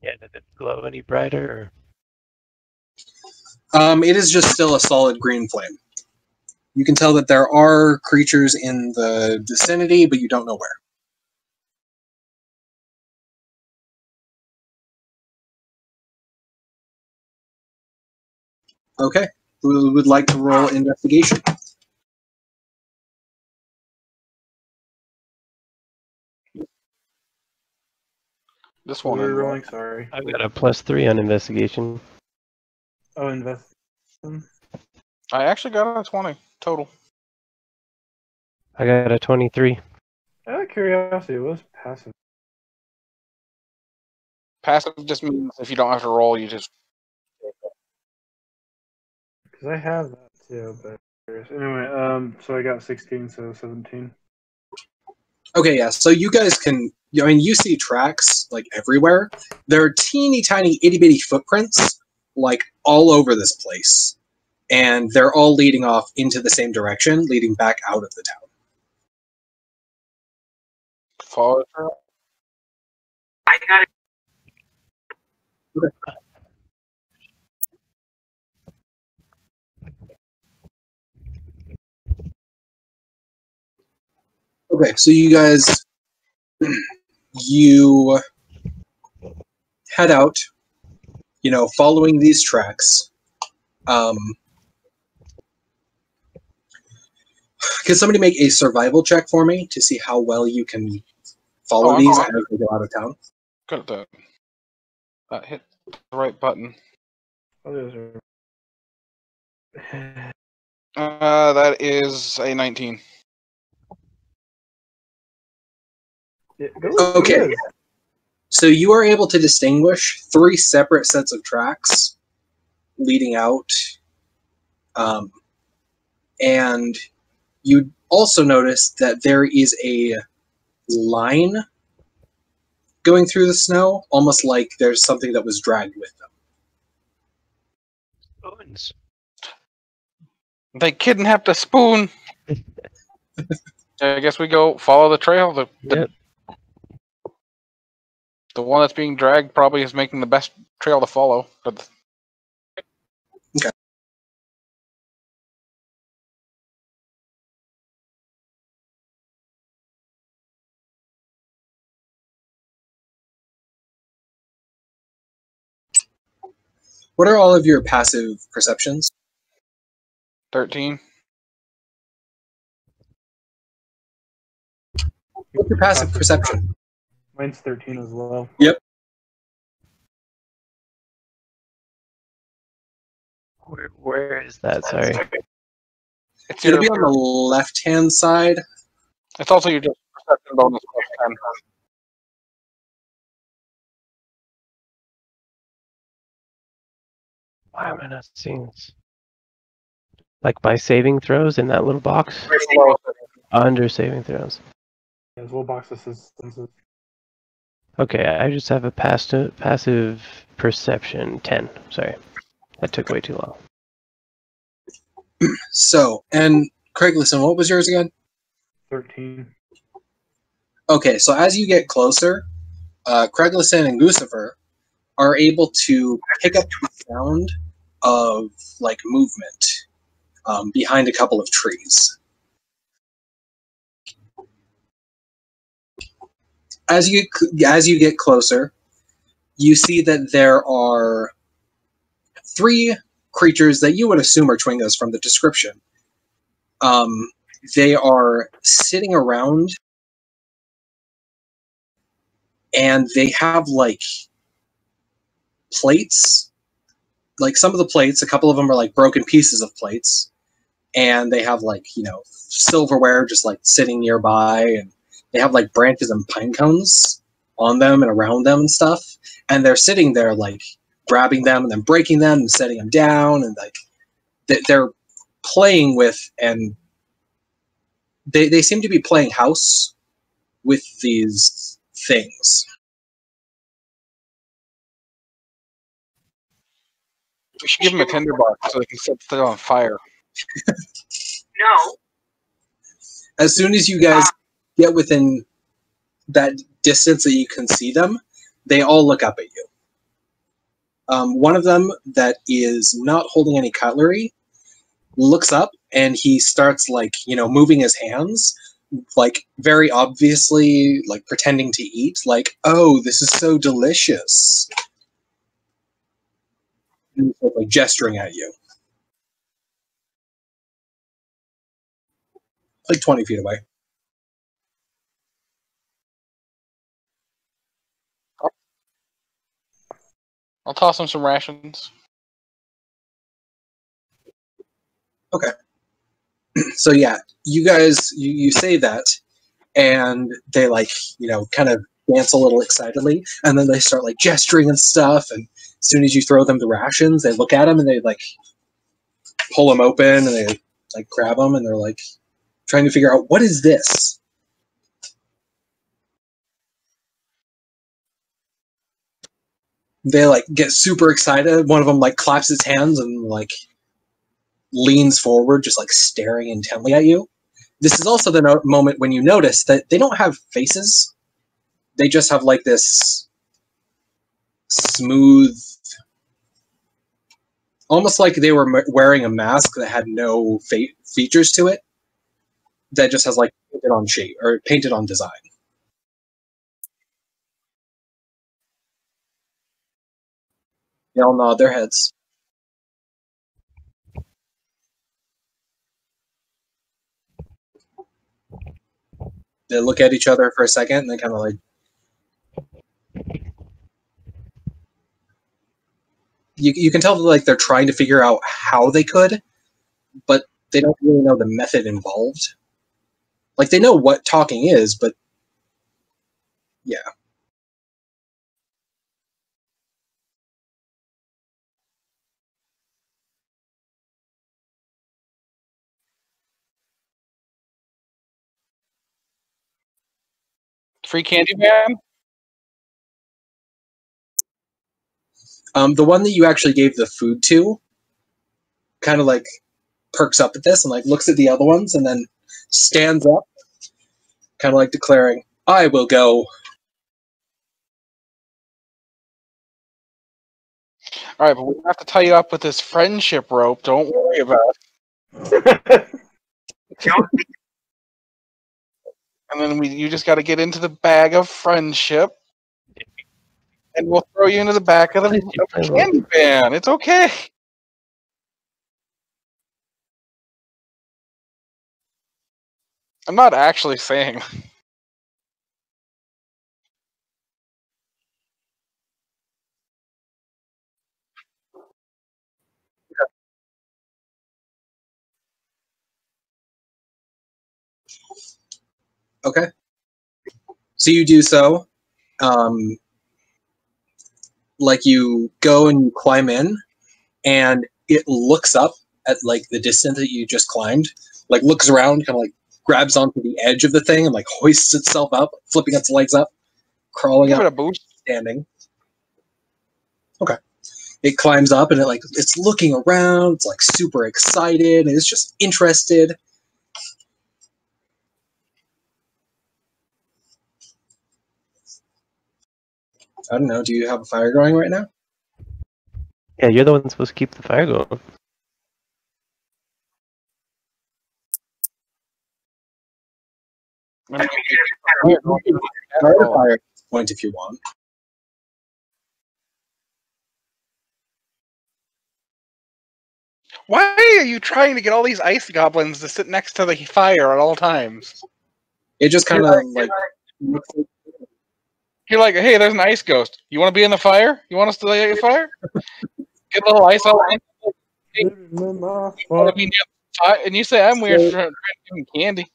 Yeah, did it glow any brighter? It is just still a solid green flame. You can tell that there are creatures in the vicinity, but you don't know where. Okay. Who would like to roll investigation? This What one. are we rolling? Sorry. I've got a +3 on investigation. Oh, invest. I actually got a 20 total. I got a 23. Out of curiosity, what's passive? Passive just means if you don't have to roll, you just. Because I have that too, but anyway, so I got 16, so 17. Okay, yeah. So you guys can. I mean, you see tracks like everywhere. There are teeny tiny itty bitty footprints like all over this place, and they're all leading off into the same direction, leading back out of the town. Follow the trail. I got it. Okay, so you guys, you head out, following these tracks. Can somebody make a survival check for me to see how well you can follow these as they go out of town? Good at that. Hit the right button. Oh, those are... That is a 19. Yeah, go Okay. good. So you are able to distinguish 3 separate sets of tracks leading out. And you also notice that there is a line going through the snow, almost like there's something that was dragged with them. Spoons. They kidnapped a spoon. I guess we go follow the trail. Yep. The one that's being dragged probably is making the best trail to follow. But Okay. What are all of your passive perceptions? 13. What's your passive perception? Mine's 13 as well. Yep. Where is that? Sorry. It's It'll your, be on the left-hand side. It's also your just perception bonus plus 10. Why am I not seeing this? Like by saving throws in that little box? Very low. Under saving throws. Yeah, there's a little box assistance. Okay, I just have a passive perception 10. Sorry. That took way too long. So, and Craig, listen, what was yours again? 13. Okay, so as you get closer, Craiglison and Guccifer are able to pick up the sound of like movement behind a couple of trees. As you get closer, you see that there are 3 creatures that you would assume are Twingos from the description. They are sitting around, and they have like plates. Like some of the plates, a couple of them are like broken pieces of plates, and they have like, silverware just like sitting nearby, and they have like branches and pine cones on them and around them and stuff, and they're sitting there like grabbing them and then breaking them and setting them down, and like they're playing with, and they seem to be playing house with these things. We should give them a tinderbox so they can set the thing on fire. No. As soon as you guys get within that distance that you can see them, they all look up at you. One of them that is not holding any cutlery looks up, and he starts like, moving his hands, like very obviously like pretending to eat, like, oh, this is so delicious. And he's like gesturing at you. Like 20 feet away. I'll toss him some rations. Okay. So yeah, you guys, you say that, and they like, kind of dance a little excitedly, and then they start like gesturing and stuff, and as soon as you throw them the rations, they look at them and they like pull them open, and they like grab them, and they're like trying to figure out, what is this? They like get super excited. One of them like claps his hands and like leans forward, just like staring intently at you. This is also the moment when you notice that they don't have faces. They just have like this smooth, almost like they were wearing a mask that had no features to it, that just has like painted on shape or painted on design. They all nod their heads. They look at each other for a second, and they kind of like, you can tell that like they're trying to figure out how they could, but they don't really know the method involved. Like they know what talking is, but yeah. Free candy man? The one that you actually gave the food to kind of like perks up at this and like looks at the other ones and then stands up, kind of like declaring, I will go. Alright, but we have to tie you up with this friendship rope. Don't worry about it. And then you just got to get into the bag of friendship, and we'll throw you into the back of the candy van. It's okay. I'm not actually saying. Okay. So you do so. Like you go and you climb in, and it looks up at like the distance that you just climbed, like looks around, kind of like grabs onto the edge of the thing and like hoists itself up, flipping its legs up, crawling Give up, it a boost. standing. Okay. It climbs up and it's looking around, it's like super excited, and it's just interested. I don't know, do you have a fire going right now? Yeah, you're the one supposed to keep the fire going. I mean, You can start a fire at this point if you want. why are you trying to get all these ice goblins to sit next to the fire at all times? It just kind of like You're like, hey, there's an ice ghost. You want to be in the fire? You want us to lay a fire? Get a little ice all in. You want to be near the fire? And you say, I'm weird for trying to give him candy.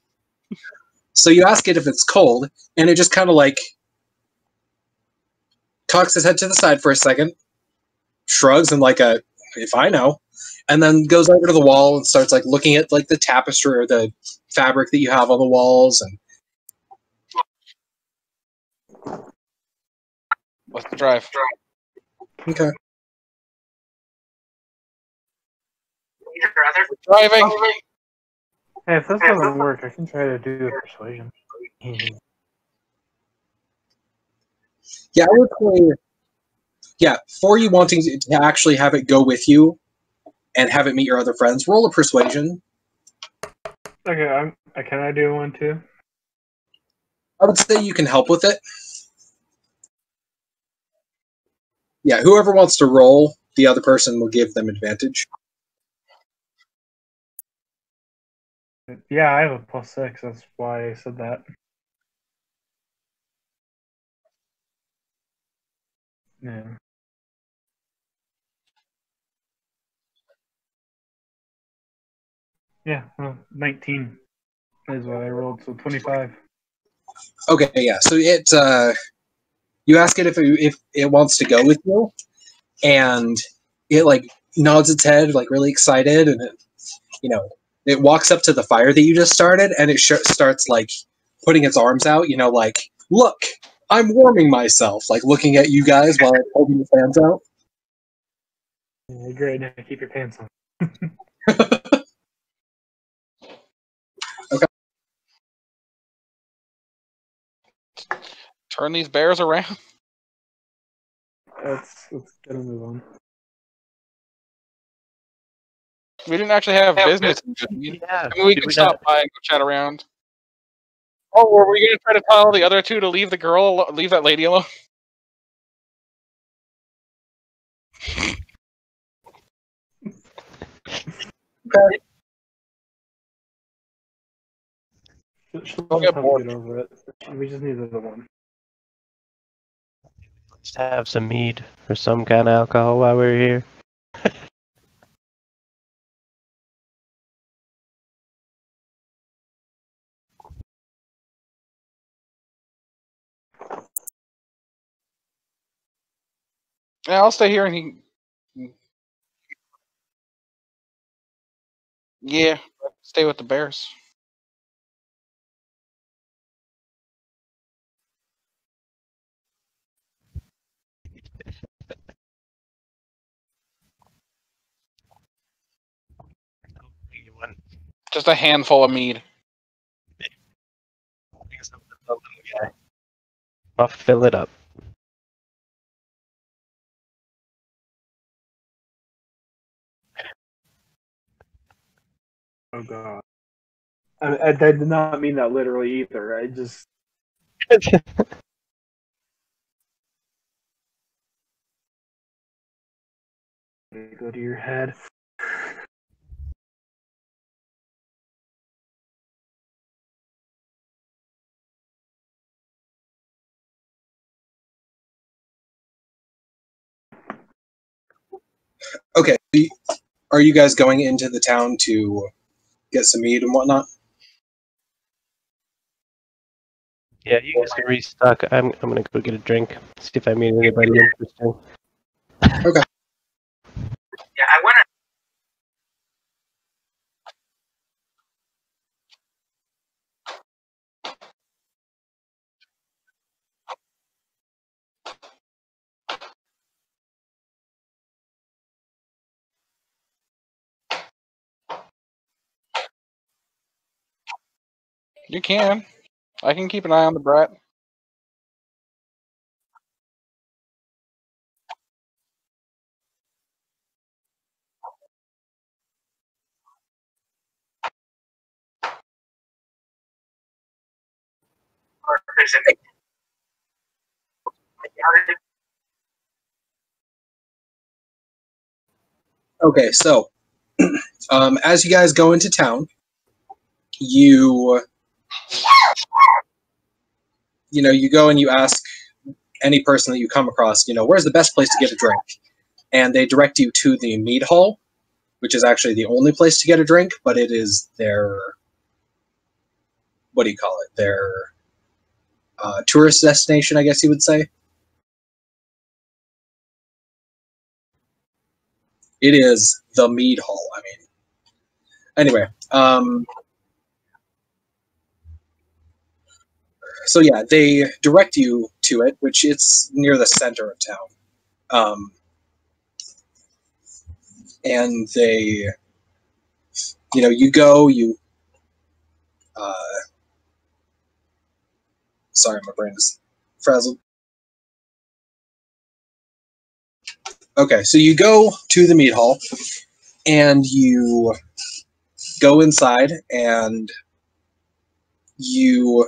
so you ask it if it's cold, and it just kind of like cocks his head to the side for a second, shrugs, and like a if I know, and then goes over to the wall and starts like looking at like the tapestry or the fabric that you have on the walls, and What's the drive? okay. Driving. Hey, if this doesn't work, I can try to do the persuasion. Yeah, I would say, yeah, for you wanting to actually have it go with you and have it meet your other friends, roll a persuasion. Okay, can I do one too? I would say you can help with it. Yeah, whoever wants to roll, the other person will give them advantage. Yeah, I have a +6. That's why I said that. Yeah. Yeah, well, 19 is what I rolled, so 25. Okay, yeah. So you ask it if it wants to go with you, and it like nods its head, like really excited, and it walks up to the fire that you just started, and it starts like putting its arms out, like look, I'm warming myself, like looking at you guys while it's holding the fans out. Yeah, great, now keep your pants on. Okay. Turn these bears around. Let's get a move on. We didn't actually have business. Yeah. I mean, we could stop by and go chat around. Oh, were we going to try to tell the other two to leave leave that lady alone? She'll Don't just get have bored. to get over it. We just need the one. Let's have some mead or some kind of alcohol while we're here. Yeah, I'll stay here and yeah, stay with the bears. Just a handful of mead. I'll fill it up. Oh god. I did not mean that literally either. I just. Go to your head. Okay, are you guys going into the town to get some meat and whatnot? Yeah, you guys can restock. I'm gonna go get a drink. See if I meet anybody interesting. Okay. Yeah, I want to. You can. I can keep an eye on the brat. Okay, so as you guys go into town, you go and you ask any person that you come across, where's the best place to get a drink? And they direct you to the mead hall, which is actually the only place to get a drink, but it is their, what do you call it? Their tourist destination, I guess you would say. It is the mead hall. I mean, anyway. So yeah, they direct you to it, which it's near the center of town. And they, you go, sorry, my brain is frazzled. Okay, so you go to the meat hall, and you go inside, and you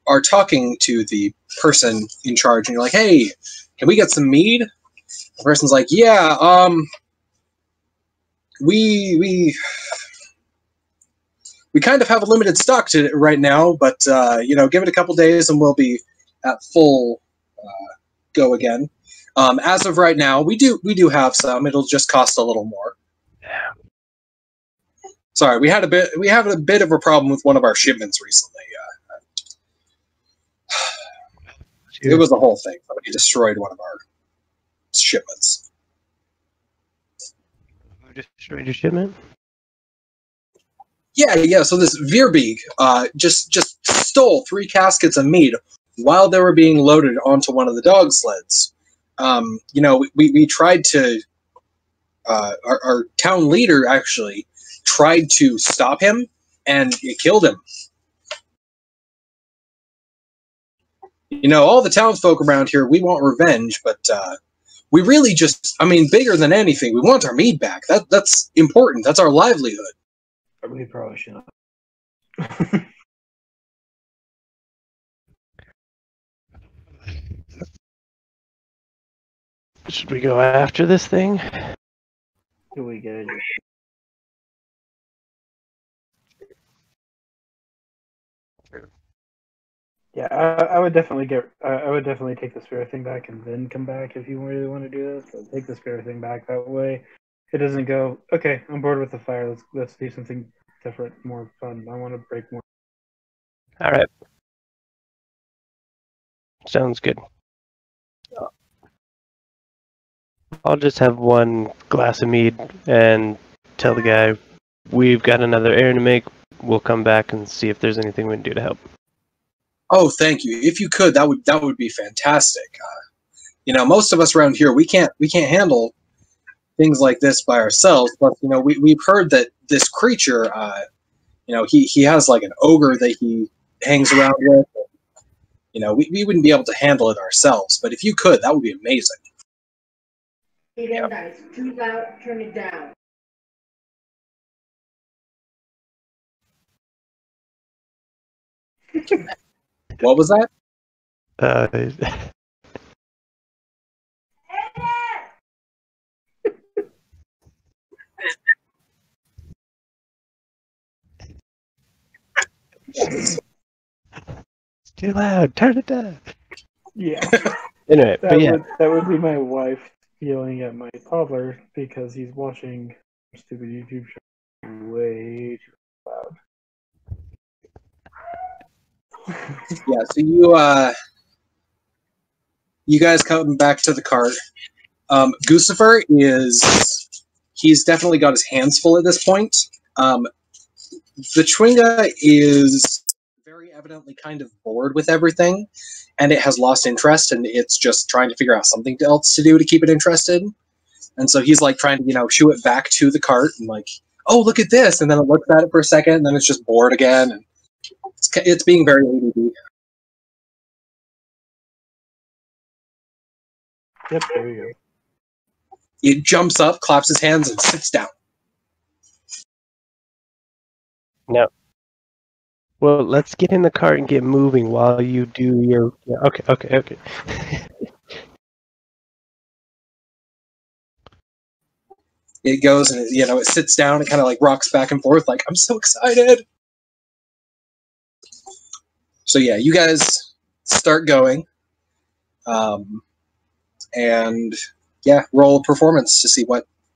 are talking to the person in charge, and you're like, hey, can we get some mead? The person's like, yeah, we kind of have a limited stock to right now, but give it a couple days and we'll be at full go again. As of right now, we do have some. It'll just cost a little more. Sorry, we have a bit of a problem with one of our shipments recently. It was a whole thing. Somebody destroyed one of our shipments. Who destroyed your shipment? Yeah. So this Veerbeek just stole 3 caskets of mead while they were being loaded onto one of the dog sleds. We tried to. Our town leader actually tried to stop him, and it killed him. All the townsfolk around here, we want revenge, but we really just, bigger than anything, we want our mead back. That's important. That's our livelihood. We probably should not. Should we go after this thing? Do we get it? Yeah, I would definitely I would definitely take the spare thing back and then come back if you really want to do this. But take the spare thing back that way. It doesn't go. Okay, I'm bored with the fire. Let's do something different, more fun. I want to break more. All right. Sounds good. I'll just have 1 glass of mead and tell the guy we've got another errand to make. We'll come back and see if there's anything we can do to help. Oh, thank you. If you could, that would be fantastic. Most of us around here, we can't handle things like this by ourselves. But we've heard that this creature, he has like an ogre that he hangs around with. We wouldn't be able to handle it ourselves. But if you could, that would be amazing. Hey, them guys, too loud, turn it down. What was that? It's too loud. Turn it down. Yeah. Anyway, but yeah. That would be my wife yelling at my toddler because he's watching stupid YouTube show way too loud. Yeah, so you guys come back to the cart. Gucifer he's definitely got his hands full at this point. The Chwinga is very evidently kind of bored with everything, and it has lost interest, and it's just trying to figure out something else to do to keep it interested. And so he's like trying to, shoo it back to the cart and like, oh, look at this, and then it looks at it for a second, and then it's just bored again, and it's being very ADD. Yep, there you go. It jumps up, claps his hands, and sits down. No. Well, let's get in the cart and get moving while you do your. Yeah, okay. It goes and it sits down and kind of like rocks back and forth, like I'm so excited. So yeah, you guys start going, and yeah, roll performance to see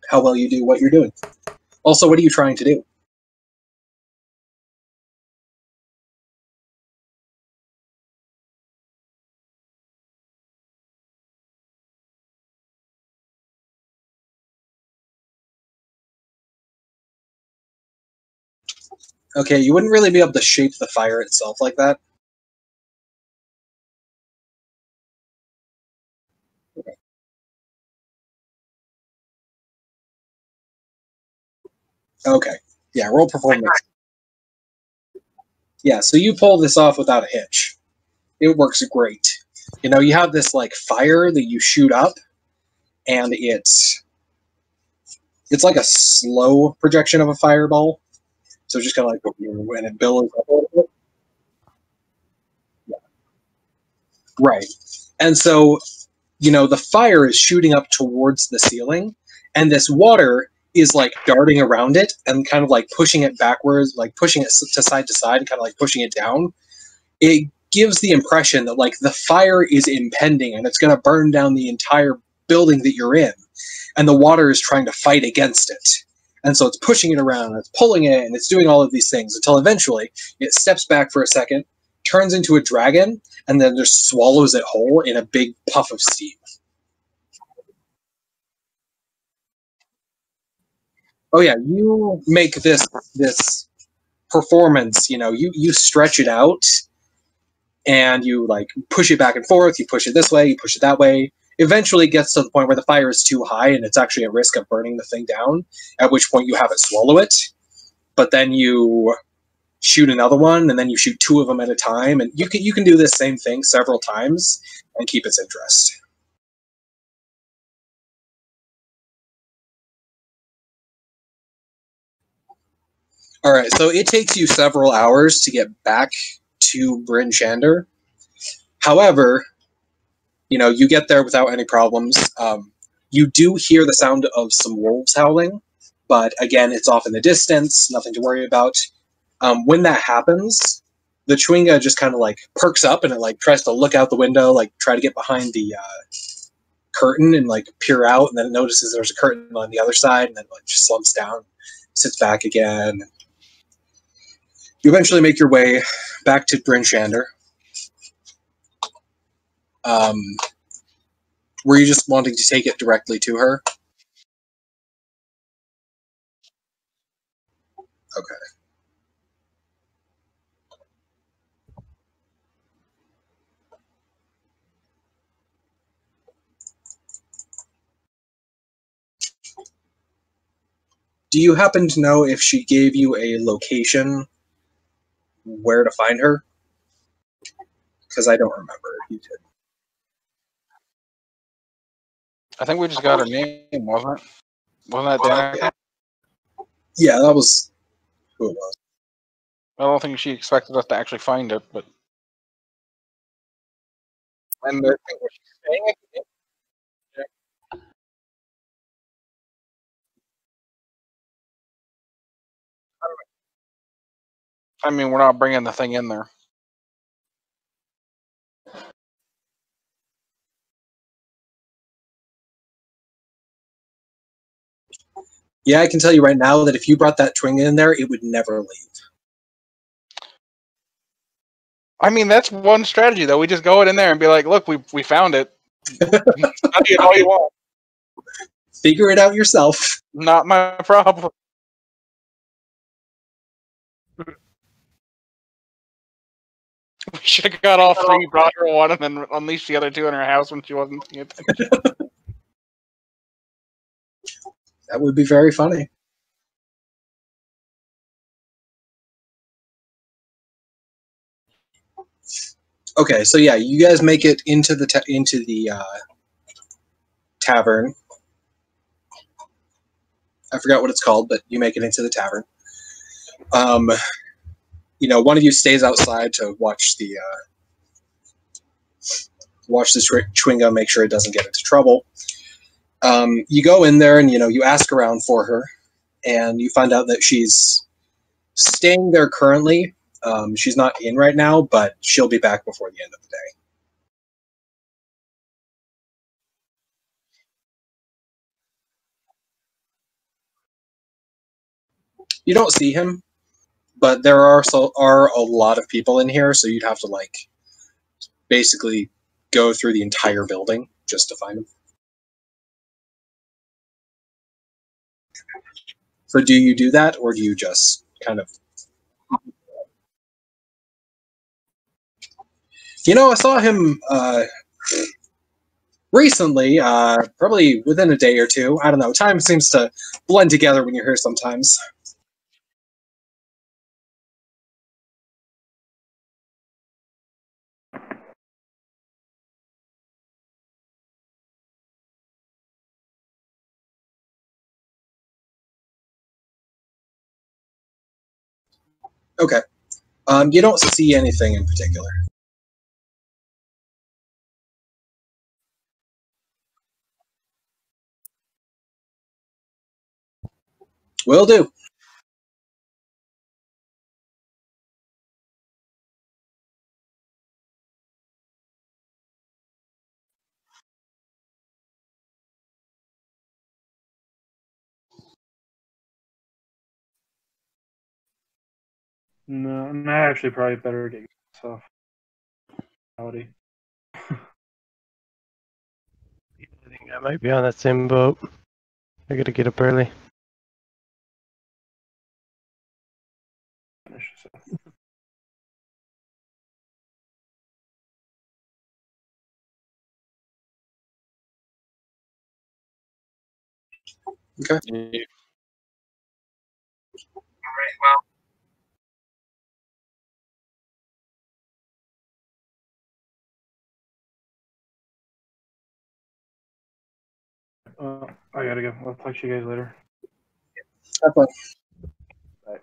how well you do what you're doing. Also, what are you trying to do? Okay, you wouldn't really be able to shape the fire itself like that. Okay, yeah, roll performance. Yeah, so you pull this off without a hitch. It works great. You have this like fire that you shoot up, and it's like a slow projection of a fireball. So just kind of like when it billows up a little bit. Yeah. Right. And so, the fire is shooting up towards the ceiling, and this water is like darting around it and kind of like pushing it backwards, like pushing it to side, and kind of like pushing it down. It gives the impression that like the fire is impending and it's going to burn down the entire building that you're in, and the water is trying to fight against it. And so it's pushing it around, it's pulling it, and it's doing all of these things until eventually it steps back for a second, turns into a dragon, and then just swallows it whole in a big puff of steam. Oh yeah, you make this performance, you stretch it out, and you like push it back and forth, you push it this way, you push it that way. Eventually it gets to the point where the fire is too high and it's actually at risk of burning the thing down, at which point you have it swallow it. But then you shoot another one, and then you shoot two of them at a time, and you can do this same thing several times and keep its interest. All right, so it takes you several hours to get back to Bryn Shander. However, you get there without any problems. You do hear the sound of some wolves howling, but again, it's off in the distance, nothing to worry about. When that happens, the Chwinga just kind of like perks up and it like tries to look out the window, like try to get behind the curtain and like peer out, and then it notices there's a curtain on the other side, and then like just slumps down, sits back again. You eventually make your way back to Bryn Shander. Were you just wanting to take it directly to her? Okay. Do you happen to know if she gave you a location where to find her? Because I don't remember if you did. I think we just got her name, wasn't it? Wasn't that Danica? Yeah, that was who it was. I don't think she expected us to actually find it, but. And I think was she saying it? I mean, we're not bringing the thing in there. Yeah, I can tell you right now that if you brought that Chwinga in there, it would never leave. I mean, that's one strategy, though. We just go in there and be like, look, we found it. Study it all you want. Figure it out yourself. Not my problem. We should have got all three, brought her one, and then unleashed the other two in her house when she wasn't paying attention. That would be very funny. Okay, so yeah, you guys make it into the tavern. I forgot what it's called, but you make it into the tavern. one of you stays outside to watch the chewing gum, make sure it doesn't get into trouble. You go in there and you ask around for her, and you find out that she's staying there currently. She's not in right now, but she'll be back before the end of the day. You don't see him, but there are a lot of people in here, so you'd have to basically go through the entire building just to find him. So do you do that, or do you just kind of... I saw him recently, probably within a day or two. I don't know. Time seems to blend together when you're here sometimes. Okay. You don't see anything in particular. Will do. No, and I actually probably better get yourself. Reality. I think I might be on that same boat. I gotta get up early. Finish this up. Okay. All right, well, I gotta go. I'll talk to you guys later. Have fun. Bye.